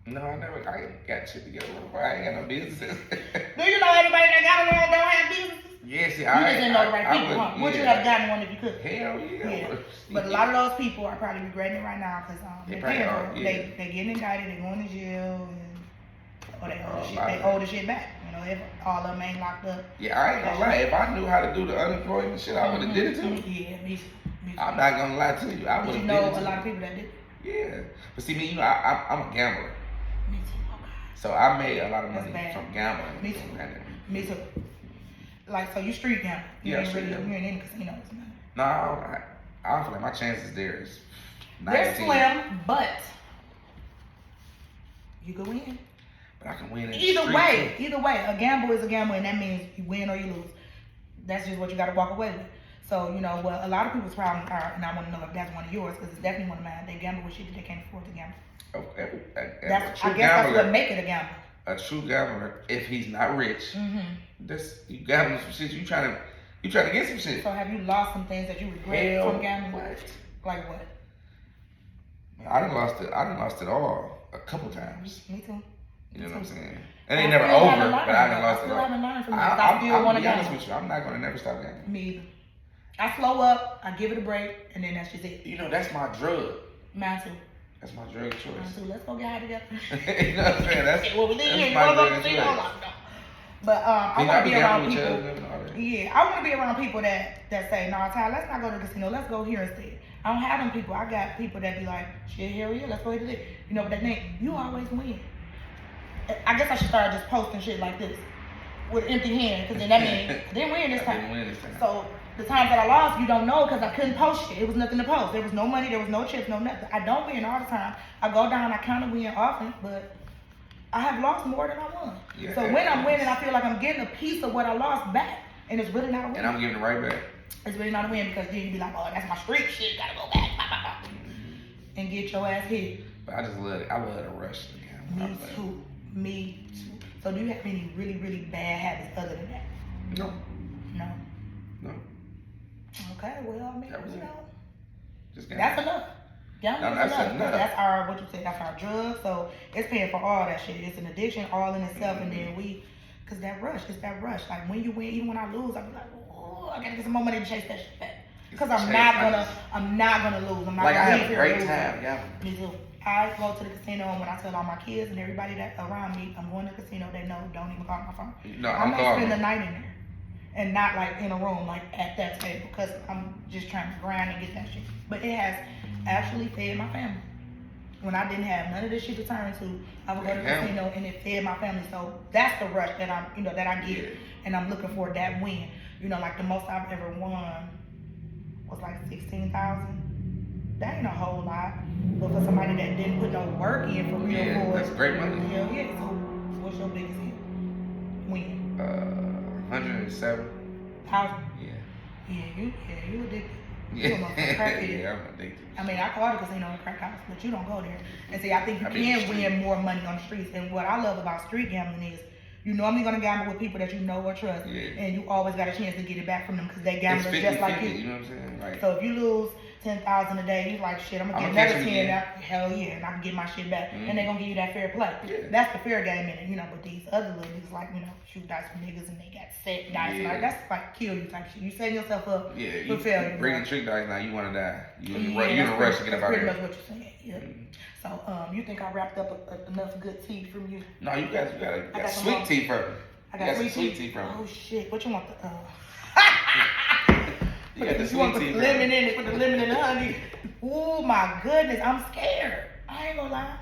Speaker 2: No, I ain't got shit together. I ain't got no businesses.
Speaker 1: Do you know everybody that got along don't have businesses?
Speaker 2: Yeah, see,
Speaker 1: you just didn't know the right people, huh? Would you have gotten one if you could?
Speaker 2: Hell yeah.
Speaker 1: But a lot of those people are probably regretting it right now because they getting indicted, they going to jail, or they owe the shit back. If all of them ain't locked up.
Speaker 2: Yeah, I ain't gonna lie. If I knew how to do the unemployment shit, I would have did it too.
Speaker 1: Yeah, me too.
Speaker 2: I'm not gonna lie to you. I would have did it too.
Speaker 1: A lot of people that did.
Speaker 2: Yeah, but see me, I'm a gambler.
Speaker 1: Me too.
Speaker 2: So I made a lot of money from gambling.
Speaker 1: Me too. Me too. Like, so you street gambling? You ain't in any casinos?
Speaker 2: No, I don't feel like my chances there is.
Speaker 1: They're slim, but you can win.
Speaker 2: But I can win
Speaker 1: either way. A gamble is a gamble, and that means you win or you lose. That's just what you got to walk away with. So, you know, what a lot of people's problems are, and I want to know if that's one of yours, because it's definitely one of mine. They gamble with shit that they can't afford to gamble.
Speaker 2: Okay.
Speaker 1: I guess that's what make it a gamble.
Speaker 2: A true gambler, if he's not rich, you gambling some shit. You trying to get some shit.
Speaker 1: So have you lost some things that you regret from gambling?
Speaker 2: What?
Speaker 1: Like what?
Speaker 2: I done lost it all a couple times.
Speaker 1: Me too.
Speaker 2: You know what I'm saying? It ain't never over, but I done lost it all.
Speaker 1: I'm
Speaker 2: be honest with you. I'm not gonna never stop gambling.
Speaker 1: Me either. I slow up, I give it a break, and then that's just it.
Speaker 2: You know, that's my drug.
Speaker 1: Mine too.
Speaker 2: That's my drug of choice.
Speaker 1: Mine too. Let's go get high together.
Speaker 2: You know what I'm saying? That's
Speaker 1: what we need. My drug of choice. But I want to be around people. Yeah, I want to be around people that say, "No, Ty, let's not go to the casino. Let's go here instead." I don't have them people. I got people that be like, "Shit, hell yeah, let's go here today." You know, but that name, you always win. I guess I should start just posting shit like this with empty hand, because then that means I didn't win this time. So the times that I lost, you don't know, because I couldn't post shit. It was nothing to post. There was no money, there was no chips, no nothing. I don't win all the time. I go down, I kind of win often, but I have lost more than I won. Yeah, so when I'm winning, I feel like I'm getting a piece of what I lost back, and it's really not a win.
Speaker 2: And I'm giving it right back.
Speaker 1: It's really not a win, because then you be like, oh, that's my street shit, gotta go back, and get your ass hit.
Speaker 2: But I just love it. I love the rush.
Speaker 1: Me too. So do you have any really, really bad habits other than that?
Speaker 2: No.
Speaker 1: Okay, well, I mean,
Speaker 2: just
Speaker 1: that's enough. Gambling is enough. That's our, what you say, that's our drug. So it's paying for all that shit. It's an addiction all in itself. And then because it's that rush. Like when you win, even when I lose, I be like, oh, I gotta get some more money to chase that shit back. Because I'm not gonna lose. I'm not gonna
Speaker 2: I have a great time, yeah.
Speaker 1: Me too. I go to the casino, and when I tell all my kids and everybody that around me, I'm going to the casino, they know, don't even call my phone.
Speaker 2: No,
Speaker 1: I may spend the night in there. And not like in a room, like at that table, because I'm just trying to grind and get that shit. But it has actually fed my family. When I didn't have none of this shit to turn to, I would go to the casino and it fed my family. So that's the rush that that I get, and I'm looking for that win. You know, like the most I've ever won was like $16,000. That ain't a whole lot, but for somebody that didn't put no work in for real,
Speaker 2: that's great money.
Speaker 1: Yeah. So what's your biggest win?
Speaker 2: 107,000.
Speaker 1: Yeah, you addicted.
Speaker 2: Yeah,
Speaker 1: yeah,
Speaker 2: I'm addicted.
Speaker 1: I mean, I call it a casino and crack house, but you don't go there. And see, I think you can win more money on the streets. And what I love about street gambling is you're normally gonna gamble with people that you know or trust, and you always got a chance to get it back from them because they gamble just like you.
Speaker 2: You know what I'm saying? Like,
Speaker 1: so if you lose 10,000 a day, you like, shit, I'm gonna get another 10 now. Hell yeah, and I can get my shit back. And they're gonna give you that fair play. Yeah. That's the fair game in it, you know. But these other little niggas, like, you know, shoot dice for niggas and they got set dice. Like, that's like kill you type shit. You setting yourself up for failure.
Speaker 2: Bringing trick dice now, you wanna die. You in a rush to get up out of here.
Speaker 1: That's pretty much what you're saying. Yeah. So, you think I wrapped up enough good tea from you?
Speaker 2: No, you got sweet tea for me.
Speaker 1: I got sweet tea
Speaker 2: from me.
Speaker 1: Oh shit! What you want?
Speaker 2: You got the
Speaker 1: sweet tea. Lemon in it. Put the lemon in the honey. Oh my goodness, I'm scared. I ain't gonna lie.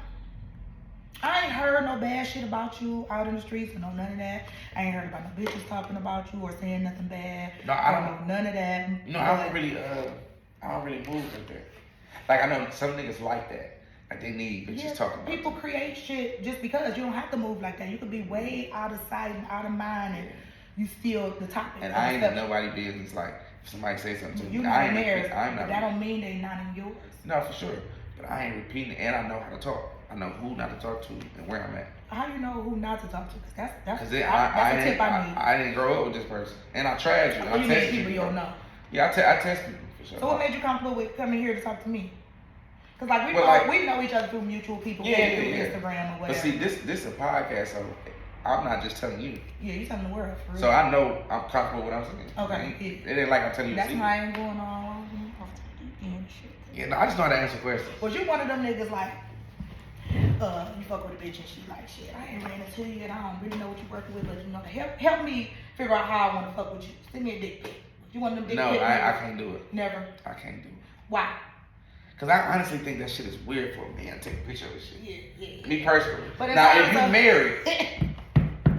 Speaker 1: I ain't heard no bad shit about you out in the streets or none of that. I ain't heard about no bitches talking about you or saying nothing bad.
Speaker 2: No, I don't
Speaker 1: know none of that.
Speaker 2: No, I don't really move like that. Like I know some niggas like that. Like they need bitches talking about
Speaker 1: people create shit just because. You don't have to move like that. You could be way out of sight and out of mind and you still the topic.
Speaker 2: And I ain't in nobody business. Like if somebody say something to me,
Speaker 1: I'm not. That don't mean they not in yours.
Speaker 2: No, for sure. But I ain't repeating it, and I know how to talk. I know who not to talk to and where I'm at.
Speaker 1: How you know who not to talk to? Cause that's a tip
Speaker 2: I need. I didn't grow up with this person, and I tried you.
Speaker 1: You mean people you don't know?
Speaker 2: Yeah, I test people for sure.
Speaker 1: So what made you comfortable with coming here to talk to me? Cause like we know each other through mutual people, through Instagram or whatever.
Speaker 2: But see, this is a podcast, so I'm not just telling you.
Speaker 1: Yeah, you telling the world. For real.
Speaker 2: So I know I'm comfortable with what I'm saying.
Speaker 1: Okay.
Speaker 2: It ain't like I'm telling you.
Speaker 1: That's why I ain't going on shit.
Speaker 2: Yeah, no, I just know how to answer questions.
Speaker 1: Was you one of them niggas like, you fuck with a bitch and she like, shit, I ain't ran into you and I don't really know what you working with, but you know, help me figure out how I want to fuck with you. Send me a dick pic. You want them dick pics?
Speaker 2: No, I can't do it.
Speaker 1: Never?
Speaker 2: I can't do it.
Speaker 1: Why?
Speaker 2: Because I honestly think that shit is weird for a man to take a picture of this shit.
Speaker 1: Yeah.
Speaker 2: Me personally. But now,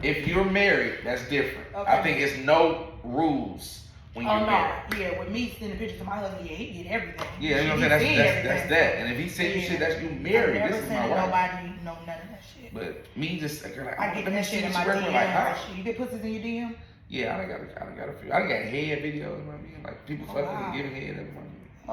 Speaker 2: if you're married, that's different. Okay. I think it's no rules when you're married.
Speaker 1: Yeah, with me sending pictures of my husband, yeah, he get everything.
Speaker 2: Yeah, you know what I'm saying? That's that. And if he sent you shit, that's you married. This is my wife.
Speaker 1: Nobody know none of that shit.
Speaker 2: But me just like,
Speaker 1: I get that shit in my DM. Like, you get pussies in your DM?
Speaker 2: Yeah, I got a few. I got head videos in my DM. Like people fucking and giving head in my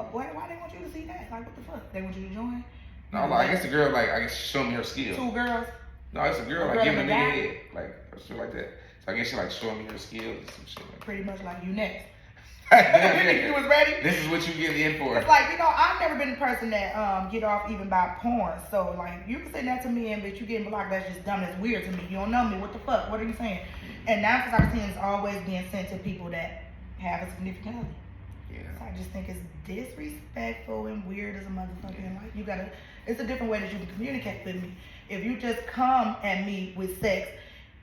Speaker 2: DM.
Speaker 1: Why they want you to see that? Like what the fuck? They want you to join?
Speaker 2: No, like, I guess the girl like I guess show me her skill.
Speaker 1: 2 girls?
Speaker 2: No, it's a girl like giving me head, like or shit like that. So I guess she like showing me her skills and some shit like that.
Speaker 1: Pretty much like you next.
Speaker 2: You
Speaker 1: was ready?
Speaker 2: This is what you get in for.
Speaker 1: It's like, I've never been the person that get off even by porn. So like you can say that to me and bitch you getting blocked, that's just dumb, that's weird to me. You don't know me. What the fuck? What are you saying? And 9 times out of 10 it's always being sent to people that have a significant other.
Speaker 2: Yeah.
Speaker 1: So I just think it's disrespectful and weird as a motherfucker. And like it's a different way that you can communicate with me. If you just come at me with sex,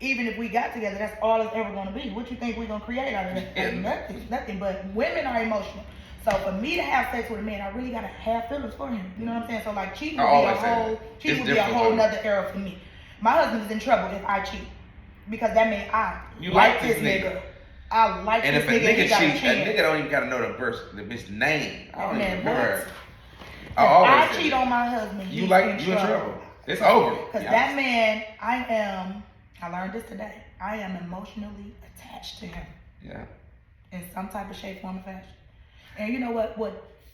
Speaker 1: even if we got together, that's all it's ever gonna be. What you think we're gonna create out of that?
Speaker 2: Yeah.
Speaker 1: Nothing. But women are emotional. So for me to have sex with a man, I really gotta have feelings for him. You know what I'm saying? So like cheating would be a whole nother era for me. My husband is in trouble if I cheat. Because that means I like this nigga. I like
Speaker 2: and
Speaker 1: this nigga.
Speaker 2: And if a nigga cheat, a nigga don't even gotta know the bitch name. I don't even remember her.
Speaker 1: If I cheat on my husband,
Speaker 2: you in trouble. It's over.
Speaker 1: Because that man, I learned this today. I am emotionally attached to him.
Speaker 2: Yeah.
Speaker 1: In some type of shape, form, or fashion. And you know what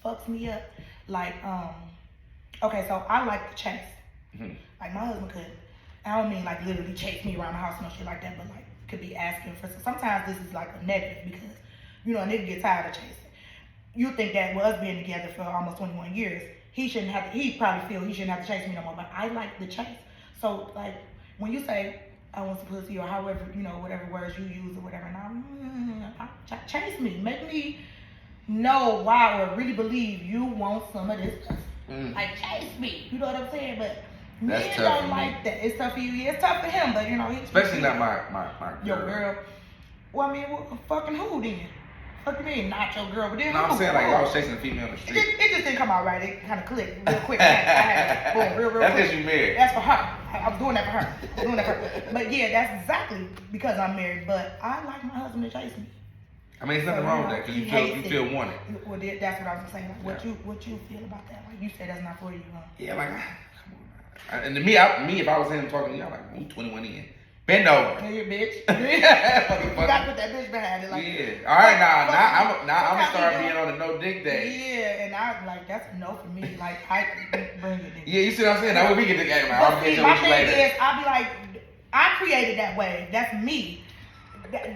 Speaker 1: fucks me up? Like, okay, so I like to chase. Mm-hmm. Like my husband could. I don't mean like literally chase me around the house and no shit like that, but like could be asking for some. Sometimes this is like a negative because, a nigga get tired of chasing. You think that with us being together for almost 21 years, he probably feel he shouldn't have to chase me no more, but I like the chase. So like when you say, I want some pussy or however, whatever words you use or whatever, now chase me. Make me know why or really believe you want some of this stuff. Like chase me. You know what I'm saying? But men don't like that. It's tough for you. Yeah, it's tough for him, but
Speaker 2: especially not my girl.
Speaker 1: Your girl. Well, I mean, fucking who then? Fuck you mean, not your girl, but then
Speaker 2: no, I'm saying like I was chasing a female on the street.
Speaker 1: It just didn't come out right. It kind of clicked real quick. I had to, boom, real
Speaker 2: that's
Speaker 1: quick.
Speaker 2: because you married.
Speaker 1: That's for her. I was doing that for her. But yeah, that's exactly because I'm married. But I like my husband to chase me.
Speaker 2: I mean, there's nothing wrong with that because you feel wanted.
Speaker 1: Well, that's what I was saying. Like, what you feel about that? Like you said, that's not for you, huh?
Speaker 2: Yeah, like come on. And to me, if I was him talking to you, I'm like, I'm 21 in. Bend over.
Speaker 1: Hey, bitch. You gotta put that bitch behind it. Like,
Speaker 2: yeah. All right, now I'm gonna start being on the no dick day.
Speaker 1: Yeah, and I'm like, that's a no for me. Like, I bring it.
Speaker 2: Yeah, you see what I'm saying? Now when we get together, man, I'll get
Speaker 1: my thing is, I'll be like, I created that way. That's me.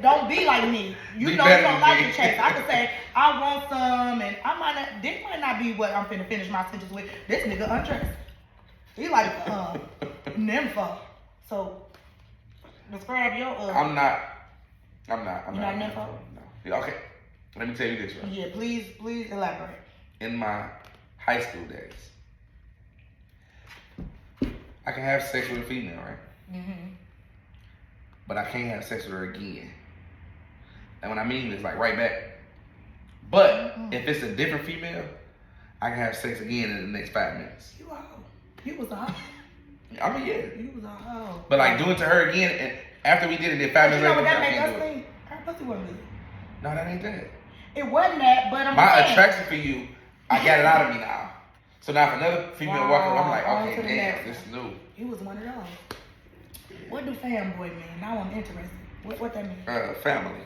Speaker 1: Don't be like me. You don't like the chase. I could say I want some, and this might not be what I'm finna finish my sentence with. This nigga undressed. He like nympho. So describe your.
Speaker 2: I'm not. You're
Speaker 1: not nympho?
Speaker 2: No. Yeah, okay. Let me tell you this, right?
Speaker 1: Yeah, please elaborate.
Speaker 2: In my high school days, I can have sex with a female, right? Mm-hmm. But I can't have sex with her again. And what I mean is like right back. But if it's a different female, I can have sex again in the next 5 minutes.
Speaker 1: You was a hoe.
Speaker 2: I mean, yeah.
Speaker 1: You was a hoe.
Speaker 2: But like doing it to her again, and after we did it, then 5 minutes later,
Speaker 1: that made us think? Her pussy wasn't good.
Speaker 2: No, that ain't that.
Speaker 1: It wasn't that, but
Speaker 2: my attraction for you, I got it out of me now. So now if another female walk up, I'm like, okay, damn, this is new.
Speaker 1: You was one of those. What do fanboy mean? Now I'm interested. What that mean?
Speaker 2: Family.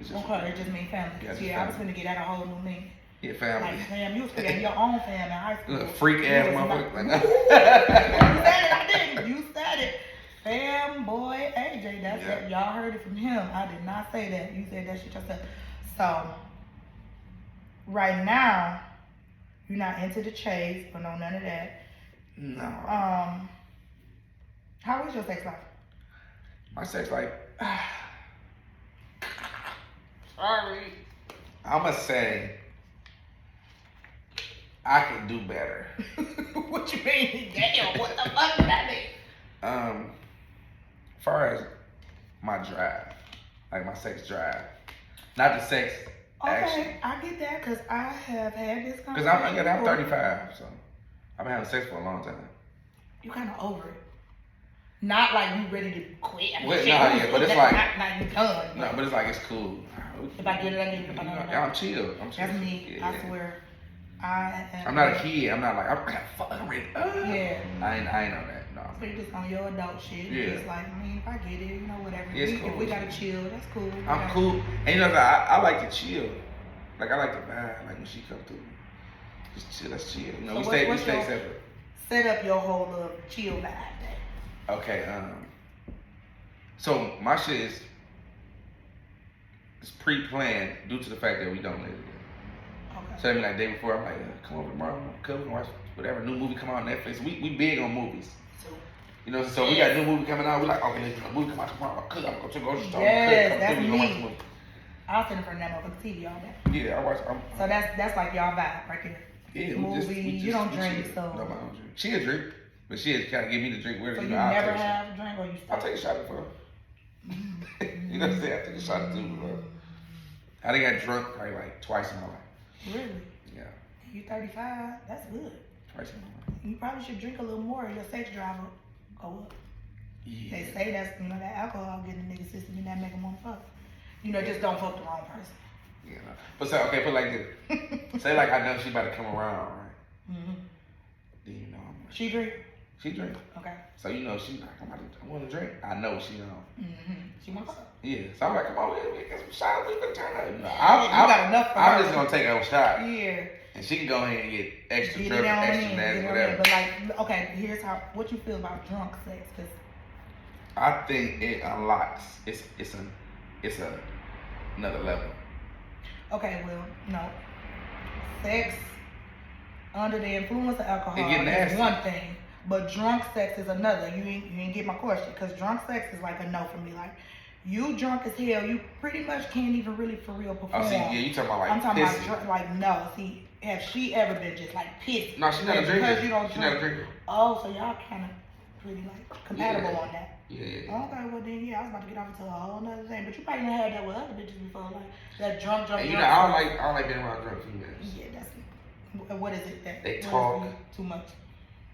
Speaker 1: Okay, it just means family. Yeah, I was gonna get that a whole new meaning.
Speaker 2: Yeah, family.
Speaker 1: Like, fam, you was creating your own fam in high school.
Speaker 2: Little freak ass motherfucker.
Speaker 1: You said it, I didn't. You said it. Fanboy AJ, that's it. Y'all heard it from him. I did not say that. You said that shit yourself. So, right now, you're not into the chase or none of that.
Speaker 2: No.
Speaker 1: How was your sex life?
Speaker 2: My sex life.
Speaker 1: Sorry.
Speaker 2: I'ma say I could do better.
Speaker 1: What you mean? Damn, what the fuck does that mean?
Speaker 2: As far as my drive, like my sex drive, not the sex action.
Speaker 1: Okay, I get that because I have had this conversation.
Speaker 2: Because I'm 35, so I've been having sex for a long time.
Speaker 1: You kind of over it. Not like you ready to quit.
Speaker 2: But it's like
Speaker 1: not you done.
Speaker 2: No, but it's like it's cool.
Speaker 1: If I get it, I get it.
Speaker 2: I'm chill.
Speaker 1: That's me. Yeah. I swear.
Speaker 2: I'm not a kid. I'm not like I'm ready.
Speaker 1: Yeah.
Speaker 2: I ain't on that. No.
Speaker 1: So you're just on your adult shit.
Speaker 2: Yeah.
Speaker 1: Just like, I mean, if I get it, you know, whatever.
Speaker 2: Yeah,
Speaker 1: If we gotta chill, that's cool.
Speaker 2: I'm cool. And you know, I like to chill. Like I like to vibe. Like when she come through, just chill. Let's chill. You know,
Speaker 1: so
Speaker 2: we stay separate.
Speaker 1: Set up your whole little chill vibe day.
Speaker 2: Okay. So my shit is pre-planned due to the fact that we don't live together.
Speaker 1: Okay.
Speaker 2: So I mean, like the day before, I'm like, come over tomorrow, come and watch whatever new movie come out on Netflix. We big on movies. You know, so we got a new movie coming out. We like, okay, there's a movie come out tomorrow. I'm gonna go to the grocery store.
Speaker 1: Yes, that's me. I'll sit in front of that motherfucking TV all day.
Speaker 2: Yeah, I watch.
Speaker 1: So that's like y'all vibe right there.
Speaker 2: Yeah,
Speaker 1: movie. You don't drink, so.
Speaker 2: No, I don't drink. She'll drink, but she'll kind of give me the drink.
Speaker 1: So you never have a drink, or you?
Speaker 2: I'll take a shot before. You know what I'm saying? I take a shot or two before. I think I drunk probably like twice in my life.
Speaker 1: Really?
Speaker 2: Yeah.
Speaker 1: You 35? That's good.
Speaker 2: Twice in my life.
Speaker 1: You probably should drink a little more. Your sex drive will go up.
Speaker 2: Yeah.
Speaker 1: They say that's, you know, that alcohol getting the nigga system and that make them want to fuck. You know, just don't fuck the wrong person.
Speaker 2: Yeah. But say, okay, put like this. Say like I know she about to come around, right?
Speaker 1: Mm-hmm.
Speaker 2: Then you know I'm like,
Speaker 1: she drink?
Speaker 2: She drink.
Speaker 1: Okay.
Speaker 2: So you know she like, I want to drink. I know she on.
Speaker 1: Mm-hmm. She wants to.
Speaker 2: Yeah. So I'm like, come on, we get some shots. We can turn up. You know,
Speaker 1: I got enough for
Speaker 2: I'm
Speaker 1: her.
Speaker 2: just gonna take a shot.
Speaker 1: Yeah.
Speaker 2: And she can go ahead and get extra
Speaker 1: get
Speaker 2: drunk, extra nasty, whatever.
Speaker 1: But like, okay, here's what you feel about drunk sex, cause
Speaker 2: I think it unlocks. It's another level.
Speaker 1: Okay, well, no. Sex under the influence of alcohol is one thing, but drunk sex is another. You ain't get my question, because drunk sex is like a no for me. Like, you drunk as hell, you pretty much can't even really for real perform.
Speaker 2: Oh, see, yeah, you talking about like
Speaker 1: I'm talking
Speaker 2: pissing.
Speaker 1: about drunk, like, no. See, have she ever been just like pissed?
Speaker 2: No, she's not a drinker.
Speaker 1: Because you don't drink.
Speaker 2: She's not a drinker.
Speaker 1: Oh, so y'all kind of pretty like compatible on that.
Speaker 2: Yeah.
Speaker 1: Okay, well then, yeah, I was about to get off into a whole nother thing, but you probably done had that with other bitches before, like that drunk.
Speaker 2: And you know, I don't like being around drunk females.
Speaker 1: Yeah, that's what is it that
Speaker 2: they talk
Speaker 1: too much.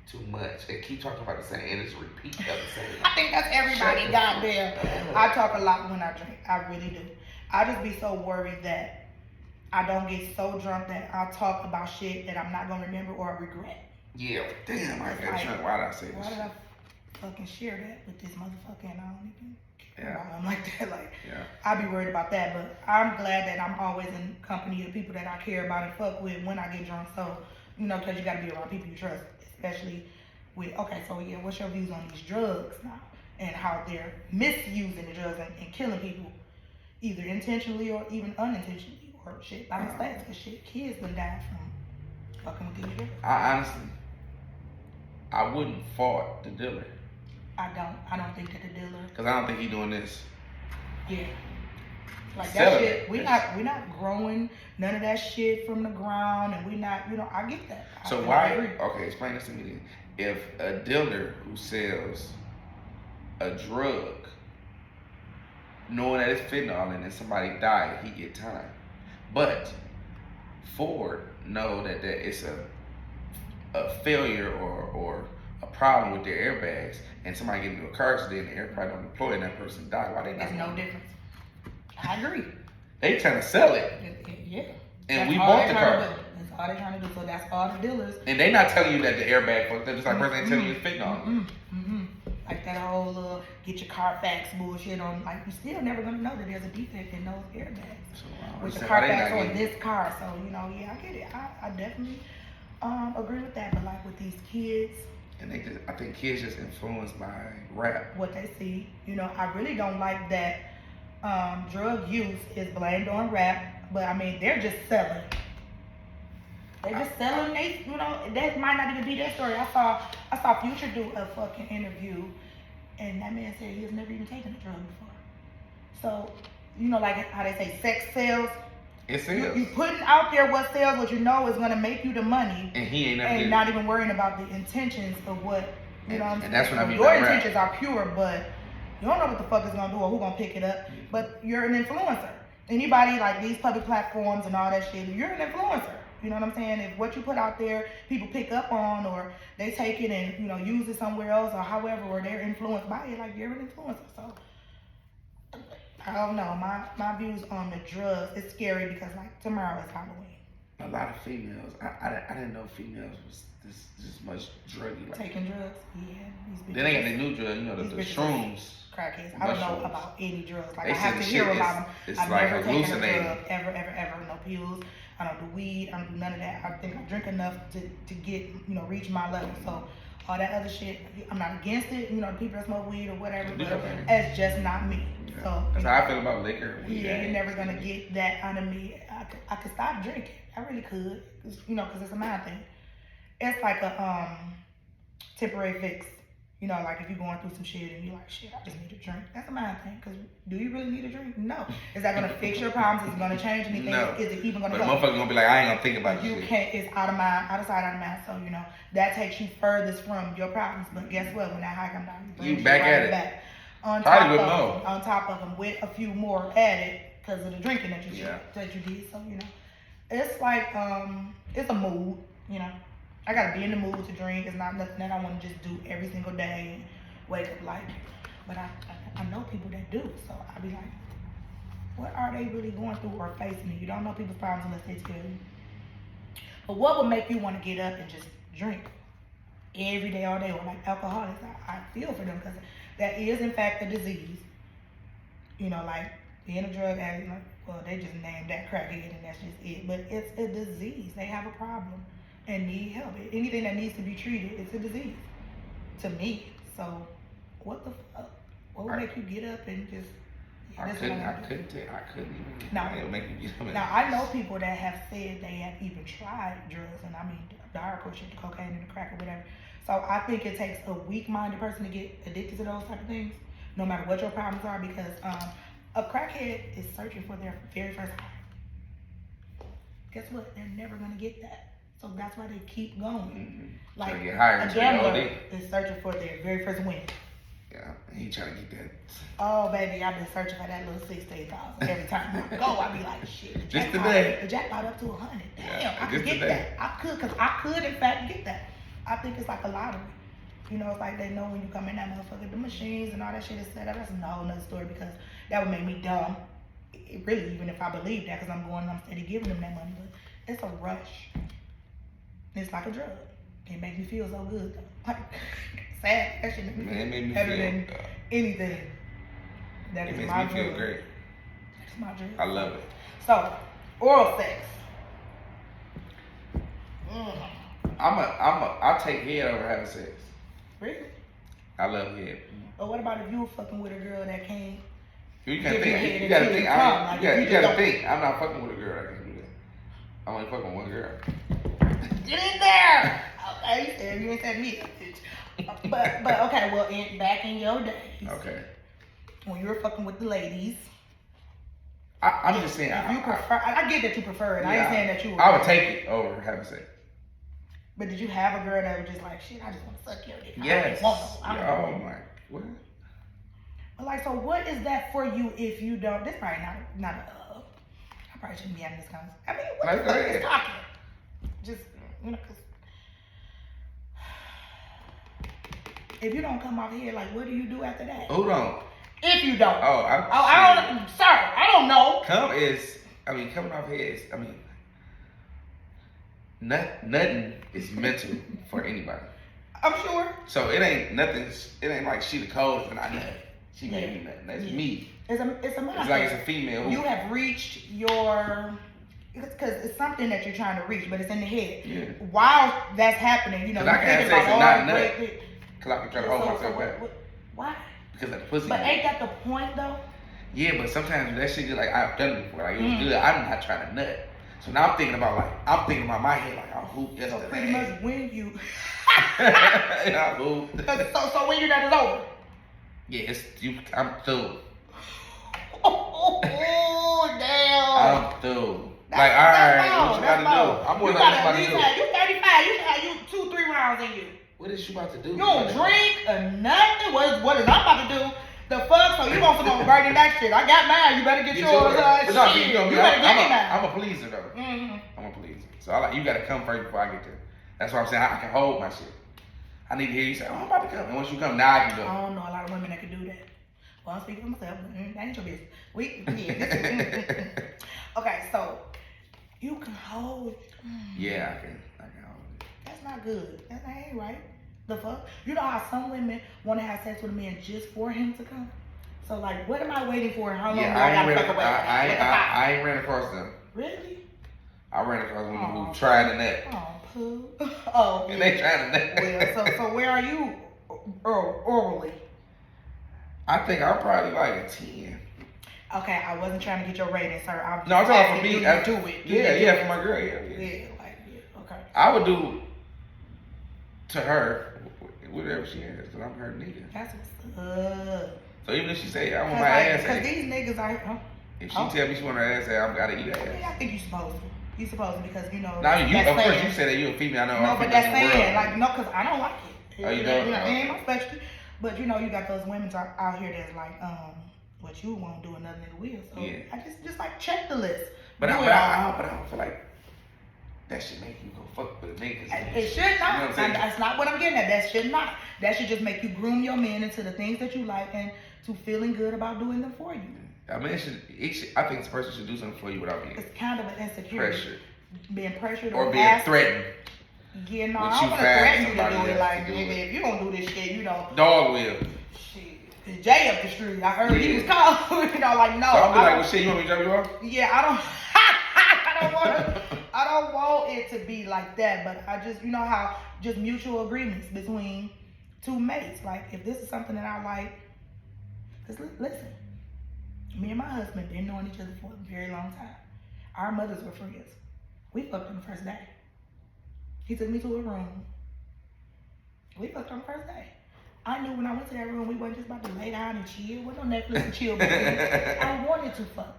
Speaker 2: Too much. They keep talking about the same, and it's repeat of the same.
Speaker 1: I think that's everybody. Goddamn, I talk a lot when I drink. I really do. I just be so worried that I don't get so drunk that I'll talk about shit that I'm not gonna remember or regret.
Speaker 2: Yeah, damn, I got drunk. Why did I say this?
Speaker 1: Why did I fucking share that with this motherfucker and I don't even care about him like that? Like,
Speaker 2: yeah.
Speaker 1: I be worried about that, but I'm glad that I'm always in company of people that I care about and fuck with when I get drunk. So, you know, because you got to be around people you trust, especially with, okay, so yeah, what's your views on these drugs now and how they're misusing the drugs and killing people either intentionally or even unintentionally or shit by mistake, because shit, kids been dying from fucking with these drugs.
Speaker 2: I honestly, I wouldn't fault the dealer.
Speaker 1: I don't think that the dealer.
Speaker 2: Because I don't think he doing this.
Speaker 1: Yeah. Like that shit, we not growing none of that shit from the ground, and we not, you know, I get that.
Speaker 2: So why? Okay, explain this to me then. If a dealer who sells a drug, knowing that it's fentanyl and then somebody died, he get time. But Ford know that it's a failure or a problem with their airbags, and somebody get into a car accident and the air probably don't deploy and that person died. Why they not?
Speaker 1: There's no difference. I agree.
Speaker 2: They trying to sell it.
Speaker 1: Yeah.
Speaker 2: And we bought the car.
Speaker 1: That's all they're trying to do. So that's all the dealers.
Speaker 2: And they not telling you that the airbag fucked up. Just like person ain't telling you it's fentanyl.
Speaker 1: Like that whole get your Carfax bullshit on. Like, you still never gonna know that there's a defect in those airbags. So, with the Carfax on this car. So, you know, yeah, I get it. I definitely agree with that. But like with these kids.
Speaker 2: And I think kids just influenced by rap.
Speaker 1: What they see. You know, I really don't like that drug use is blamed on rap. But I mean, they're just selling. They're just selling. They, you know, that might not even be their story. I saw Future do a fucking interview, and that man said he has never even taken a drug before. So, you know, like how they say sex sells.
Speaker 2: It sells.
Speaker 1: You putting out there what sells, what you know is gonna make you the money,
Speaker 2: and he ain't never
Speaker 1: and not even worrying about the intentions of what you know. What I'm saying?
Speaker 2: And that's what I mean.
Speaker 1: Your intentions are pure, but you don't know what the fuck it's gonna do or who gonna pick it up. But you're an influencer. Anybody like these public platforms and all that shit, you're an influencer. You know what I'm saying? If what you put out there, people pick up on, or they take it and, you know, use it somewhere else, or however, or they're influenced by it, like, you're an influencer. So, I don't know. My views on the drugs, it's scary because, like, tomorrow is Halloween.
Speaker 2: A lot of females, I didn't know females was this much druggy. Like,
Speaker 1: taking drugs? Yeah.
Speaker 2: Then they got the new drug, you know, the shrooms.
Speaker 1: Crackheads. I don't know about any drugs. Like,
Speaker 2: they
Speaker 1: I have to hear about them.
Speaker 2: It's
Speaker 1: I've
Speaker 2: like
Speaker 1: never taken a
Speaker 2: hallucinating.
Speaker 1: drug, ever. No pills. I don't do weed. I don't do none of that. I think I drink enough to get, you know, reach my level. So all that other shit, I'm not against it. You know, the people that smoke weed or whatever, but it's just not me.
Speaker 2: Yeah.
Speaker 1: So
Speaker 2: that's how I feel about liquor.
Speaker 1: Yeah, you're never gonna get that out of me. I could stop drinking. I really could, you know, because it's a mind thing. It's like a temporary fix. You know, like if you're going through some shit and you're like, shit, I just need a drink. That's a mind thing. Because do you really need a drink? No. Is that going to fix your problems? Is it going to change anything?
Speaker 2: No.
Speaker 1: Is it even going to
Speaker 2: help? But the motherfucker going to be like, I ain't going to think about
Speaker 1: you
Speaker 2: this. You
Speaker 1: can't. It's out of mind, out of sight, out of mind. So, you know, that takes you furthest from your problems. But guess what? When that high comes down,
Speaker 2: you back at it.
Speaker 1: Back. On top of them, with a few more added because of the drinking that you did. So, you know, it's like, it's a mood, you know. I gotta be in the mood to drink. It's not nothing that I want to just do every single day and wake up like. But I know people that do, so I be like, what are they really going through or facing? You don't know people's problems unless they tell you. But what would make you want to get up and just drink every day, all day, or like alcoholics? I feel for them because that is in fact a disease. You know, like being a drug addict. Like, well, they just named that crackhead and that's just it. But it's a disease. They have a problem and need help. Anything that needs to be treated, it's a disease to me. So what the fuck? What would make you get up and just?
Speaker 2: I couldn't even.
Speaker 1: Now,
Speaker 2: it would make me get up.
Speaker 1: Now I know people that have said they have even tried drugs, and I mean the hardcore shit, the cocaine and the crack or whatever. So I think it takes a weak-minded person to get addicted to those type of things, no matter what your problems are, because a crackhead is searching for their very first high. Guess what? They're never gonna get that. So that's why they keep going.
Speaker 2: Mm-hmm.
Speaker 1: Like
Speaker 2: a
Speaker 1: gambler is searching for their very first win.
Speaker 2: Yeah, he trying to get that.
Speaker 1: Oh baby, I've been searching for that little 16,000 every time I go. I be like, shit.
Speaker 2: Just today.
Speaker 1: The jackpot up to 100. Damn,
Speaker 2: yeah,
Speaker 1: I could get that. I could in fact get that. I think it's like a lottery. You know, it's like they know when you come in that motherfucker, the machines and all that shit is set up. That's a whole nother story because that would make me dumb. It really, even if I believe that, because I'm steady giving them that money, but it's a rush. It's like a drug. It makes me feel so good though. Like, sad. That shit
Speaker 2: made me
Speaker 1: better
Speaker 2: feel
Speaker 1: than anything. That
Speaker 2: it
Speaker 1: is
Speaker 2: makes
Speaker 1: my
Speaker 2: me feel
Speaker 1: drug.
Speaker 2: great.
Speaker 1: That's my drug.
Speaker 2: I love it.
Speaker 1: So, oral sex.
Speaker 2: I'll take head over having sex.
Speaker 1: Really?
Speaker 2: I love head.
Speaker 1: Or what about if you were fucking with a girl that can't?
Speaker 2: You can't think. You gotta think. You gotta think. I'm not fucking with a girl that can do that. I'm only fucking with one girl.
Speaker 1: Get in there. Okay, you ain't said me, bitch. But okay, well, back in your days.
Speaker 2: Okay.
Speaker 1: When you were fucking with the ladies.
Speaker 2: I'm just saying.
Speaker 1: If you prefer, I get that you prefer it.
Speaker 2: Yeah,
Speaker 1: I ain't saying that you.
Speaker 2: I would take it over having sex.
Speaker 1: But did you have a girl that was just like, shit, I just want to suck your dick?
Speaker 2: Yes.
Speaker 1: I don't
Speaker 2: Oh
Speaker 1: know.
Speaker 2: my. What?
Speaker 1: But like, so what is that for you if you don't? This probably not a. I probably shouldn't be having this conversation. I mean, what the fuck is talking? Just, you know, cause if you don't come off here, like, what do you do after that?
Speaker 2: Who don't?
Speaker 1: If you don't.
Speaker 2: I
Speaker 1: don't. Sir, I don't know.
Speaker 2: Coming off here is. Nothing is mental for anybody.
Speaker 1: I'm sure.
Speaker 2: So it ain't nothing. It ain't like she the coldest and I nut. She made me nut. That's me.
Speaker 1: It's a
Speaker 2: It's like it's a female.
Speaker 1: You have reached your. Because it's something that you're trying to reach, but it's in the head.
Speaker 2: Yeah.
Speaker 1: While that's happening, you know,
Speaker 2: Because I can have sex and not nut. Because I can try to hold myself back.
Speaker 1: Why?
Speaker 2: Because of the pussy.
Speaker 1: But ain't that the point though?
Speaker 2: Yeah, but sometimes that shit is like I've done it before. Like it was good. I'm not trying to nut. So now I'm thinking about my head like I hooped yesterday.
Speaker 1: So pretty much when you.
Speaker 2: I hooped.
Speaker 1: So when your nut is over.
Speaker 2: Yeah, I'm through.
Speaker 1: Oh damn.
Speaker 2: I'm through. Like, alright, what you about to do? I'm more like what you about to do.
Speaker 1: You 35, you should have 2-3 rounds in you.
Speaker 2: What is you about to do?
Speaker 1: You don't drink or nothing. What is I'm about to do? The fuck? So you want some more burning that shit? I got mine. You better get yours.
Speaker 2: You better get
Speaker 1: mine.
Speaker 2: I'm a pleaser though.
Speaker 1: Mm-hmm.
Speaker 2: I'm a pleaser. So you gotta come first before I get there. That's what I'm saying. I can hold my shit. I need to hear you say, I'm about to come. And once you come, now I can go.
Speaker 1: I don't know a lot of women that can do that. Well, I'm speaking for myself. That ain't your business. Okay, so you can hold.
Speaker 2: Yeah, I can hold it.
Speaker 1: That's not good. That ain't right. The fuck? You know how some women want to have sex with a man just for him to come? So, like, what am I waiting for? How long do I gotta fuck away?
Speaker 2: I ain't ran across them.
Speaker 1: Really?
Speaker 2: I ran across women who tried the net.
Speaker 1: Oh, poo. Oh,
Speaker 2: and they tried the net.
Speaker 1: Well, so where are you orally?
Speaker 2: I think I'm probably like a 10.
Speaker 1: Okay, I wasn't trying to get your rating, sir.
Speaker 2: I'm talking for me.
Speaker 1: Do it.
Speaker 2: Yeah, for my girl. Yeah.
Speaker 1: Okay.
Speaker 2: I would do to her whatever she has, because I'm her nigga.
Speaker 1: That's what's up.
Speaker 2: So even if she say I want my ass,
Speaker 1: because these niggas are.
Speaker 2: If she tell me she want her ass, I gotta eat her ass.
Speaker 1: Yeah, I think you supposed to. You supposed to because you know.
Speaker 2: Now you, of course, you said that you a female. I know.
Speaker 1: No, but that's saying like no, because I don't like it.
Speaker 2: Oh, you don't?
Speaker 1: It ain't my specialty. But you know, you got those women out here that's like, what you won't do, another nigga will. So yeah. I just like check the list.
Speaker 2: But I don't feel like that should make you go fuck with a nigga.
Speaker 1: It should not.
Speaker 2: You know
Speaker 1: that's not what I'm getting at. That should not. That should just make you groom your man into the things that you like and to feeling good about doing them for you.
Speaker 2: I mean, I think this person should do something for you without being.
Speaker 1: It's kind of an insecurity.
Speaker 2: Pressured.
Speaker 1: Being pressured
Speaker 2: or being threatened.
Speaker 1: Yeah, no, I don't want to threaten you to do it. Like, if you don't do this shit, you know.
Speaker 2: Dog will.
Speaker 1: Shit. Jay up the street. I heard he was called. You know, like, no.
Speaker 2: So I'll be like, well, shit, you want me to drop you off?
Speaker 1: Yeah, I don't want it to be like that, but I just, you know how just mutual agreements between two mates. Like, if this is something that I like, because listen, me and my husband been knowing each other for a very long time. Our mothers were friends. We fucked on the first day. He took me to a room. We fucked on the first day. I knew when I went to that room, we wasn't just about to lay down and chill. Wasn't no Netflix and chill. I wanted to fuck.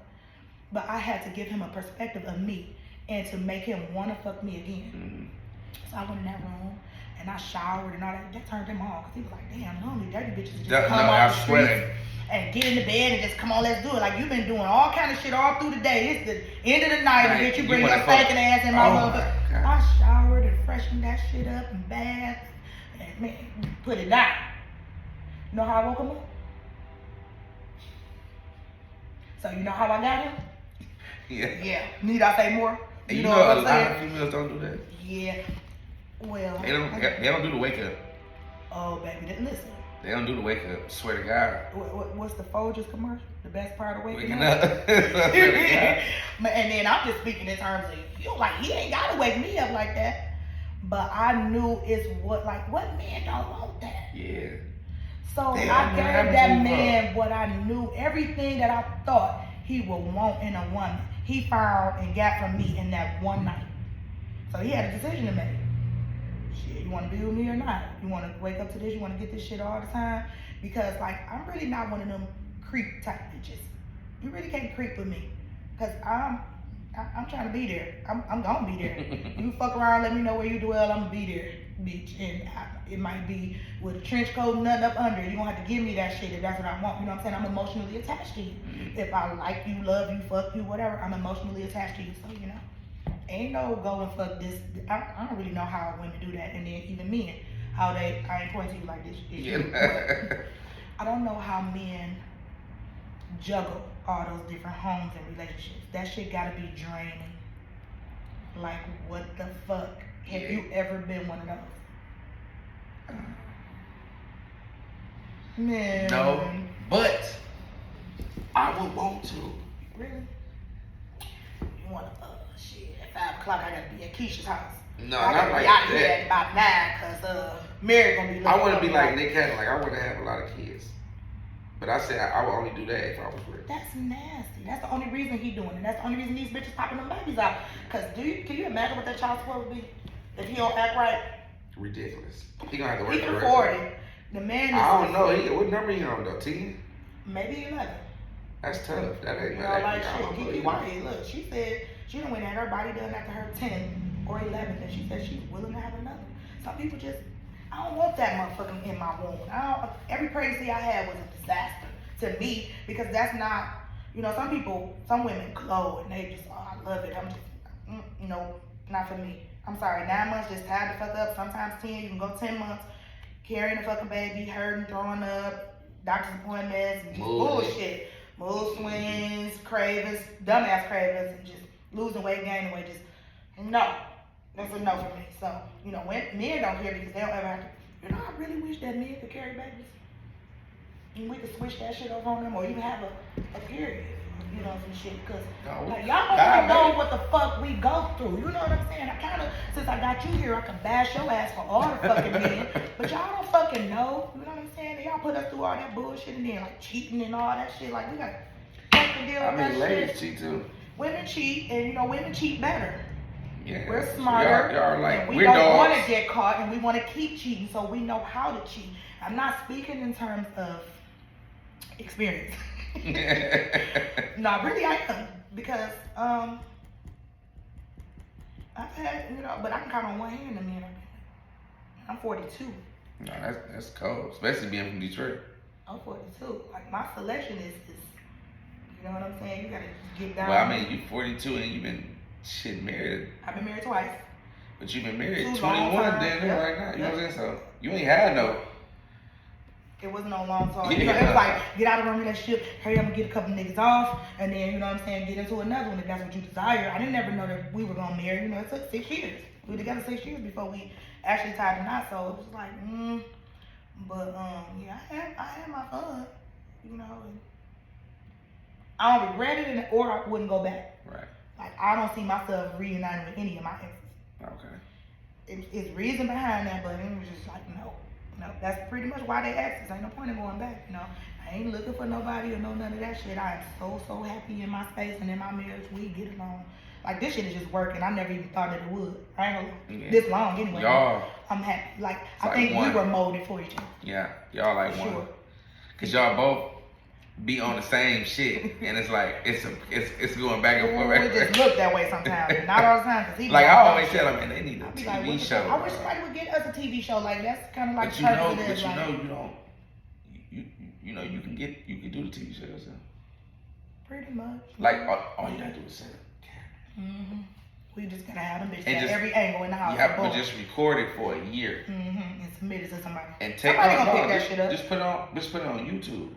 Speaker 1: But I had to give him a perspective of me and to make him want to fuck me again. Mm-hmm. So I went in that room and I showered and all that. That turned him on because he was like, damn, normally dirty bitches just come off the street and get in the bed and just come on, let's do it. Like, you've been doing all kind of shit all through the day. It's the end of the night and bitch, you bring your stinking ass in my motherfucker. I showered and freshened that shit up and bathed and man, put it down. You know how I woke him up? So you know how I got him? Yeah. Need I say more?
Speaker 2: You know what I'm saying? A lot of females don't do that.
Speaker 1: Yeah. Well.
Speaker 2: They don't do the wake up.
Speaker 1: Oh, baby, listen.
Speaker 2: They don't do the wake up. Swear to God.
Speaker 1: What's the Folgers commercial? The best part of waking
Speaker 2: up.
Speaker 1: And then I'm just speaking in terms of you. Like, he ain't gotta wake me up like that. But I knew it's what man don't want that.
Speaker 2: Yeah.
Speaker 1: So I gave that man what I knew, everything that I thought he would want in a woman. He found and got from me in that one night. So he had a decision to make. Shit, you want to be with me or not? You want to wake up to this? You want to get this shit all the time? Because, like, I'm really not one of them creep type bitches. You really can't creep with me. Because I'm trying to be there. I'm going to be there. You fuck around, let me know where you dwell, I'm going to be there, bitch. And it might be with a trench coat, nothing up under. You're going to have to give me that shit if that's what I want. You know what I'm saying? I'm emotionally attached to you. If I like you, love you, fuck you, whatever, I'm emotionally attached to you. So, you know. Ain't no go and fuck this. I don't really know how women do that, and then even men, how I ain't pointing to you like this. I don't know how men juggle all those different homes and relationships. That shit gotta be draining. Like, what the fuck? Have you ever been one of those? Man.
Speaker 2: No, but I would want to.
Speaker 1: Really? You wanna shit. At 5 o'clock, I gotta be at Keisha's house.
Speaker 2: No,
Speaker 1: I
Speaker 2: not like
Speaker 1: out
Speaker 2: that.
Speaker 1: Here at about 9, cause Mary gonna be looking.
Speaker 2: I wouldn't be like Nick Cannon. Like, I wouldn't have a lot of kids. But I said I would only do that if I was rich.
Speaker 1: That's nasty. That's the only reason he doing it. That's the only reason these bitches popping them babies out. Cause can you imagine what that child's supposed to be if he don't act right?
Speaker 2: Ridiculous. He gonna have to work.
Speaker 1: He can afford it. The man is.
Speaker 2: I don't know. What number he on though? 10?
Speaker 1: Maybe 11.
Speaker 2: That's tough. That ain't
Speaker 1: like shit. Kiki White, look, she said she done went and had her body done after her 10 or 11, and she said she's willing to have another. Some people just, I don't want that motherfucker in my womb. Every pregnancy I had was a disaster to me because that's not, some women glow and they just, oh, I love it. I'm just, Not for me. I'm sorry, 9 months just tied the fuck up. Sometimes 10, you can go 10 months carrying a fucking baby, hurting, throwing up, doctor's appointments, and just bullshit. Mood swings, cravings, dumbass cravings, and just losing weight, gaining weight. Just, no. That's a no for me. So, when men don't care because they don't ever have to, I really wish that men could carry babies. And we could switch that shit over on them or even have a period. Some shit, because y'all don't know what the fuck we go through. You know what I'm saying? I kind of, since I got you here, I can bash your ass for all the fucking men, but y'all don't fucking know. You know what I'm saying? And y'all put us through all that bullshit and then like cheating and all that shit. Like we gotta fucking deal with that shit.
Speaker 2: Ladies cheat too.
Speaker 1: Women cheat, and women cheat better.
Speaker 2: Yeah.
Speaker 1: We're smarter.
Speaker 2: Y'all like
Speaker 1: and we don't want to get caught, and we want to keep cheating, so we know how to cheat. I'm not speaking in terms of experience. No, really I am, because I've had, but I can count on one hand the men. I'm 42.
Speaker 2: No, that's cold, especially being from Detroit.
Speaker 1: I'm 42. Like my selection is you know what I'm saying? You gotta get down.
Speaker 2: Well, I mean, you 42 and you've been married.
Speaker 1: I've been married twice.
Speaker 2: But you've been married 21 then right now. You know what I'm saying? So you ain't had no.
Speaker 1: It wasn't no long time. It was like, get out of one relationship, hurry up and get a couple niggas off, and then, get into another one if that's what you desire. I didn't ever know that we were going to marry. It took 6 years. We were together 6 years before we actually tied the knot, so it was like, But, yeah, I had my fun, and I don't regret it, or I wouldn't go back.
Speaker 2: Right.
Speaker 1: Like, I don't see myself reuniting with any of my exes.
Speaker 2: Okay.
Speaker 1: It's reason behind that, but it was just like, no. That's pretty much why they exes. Ain't no point in going back, I ain't looking for nobody or none of that shit. I am so happy in my space and in my marriage. We get along. Like, this shit is just working. I never even thought that it would. I ain't gonna this long anyway.
Speaker 2: Y'all.
Speaker 1: I'm happy. Like, I think we were molded for each other.
Speaker 2: Yeah, y'all like one. Sure. Cause y'all both be on the same shit, and it's like it's going back and forth.
Speaker 1: It just look that way sometimes, not all the time. Cause
Speaker 2: like I always tell them, man, they need a TV show.
Speaker 1: I wish somebody would get us a TV show. Like that's kind of like.
Speaker 2: You can do the TV show yourself.
Speaker 1: Pretty much.
Speaker 2: Like all you gotta do is set up camera.
Speaker 1: We just gotta have them bitches at every angle in the house.
Speaker 2: Yeah, but just record it for a year.
Speaker 1: And submit it to somebody.
Speaker 2: And take
Speaker 1: somebody gonna pick that shit up.
Speaker 2: Just put it on YouTube.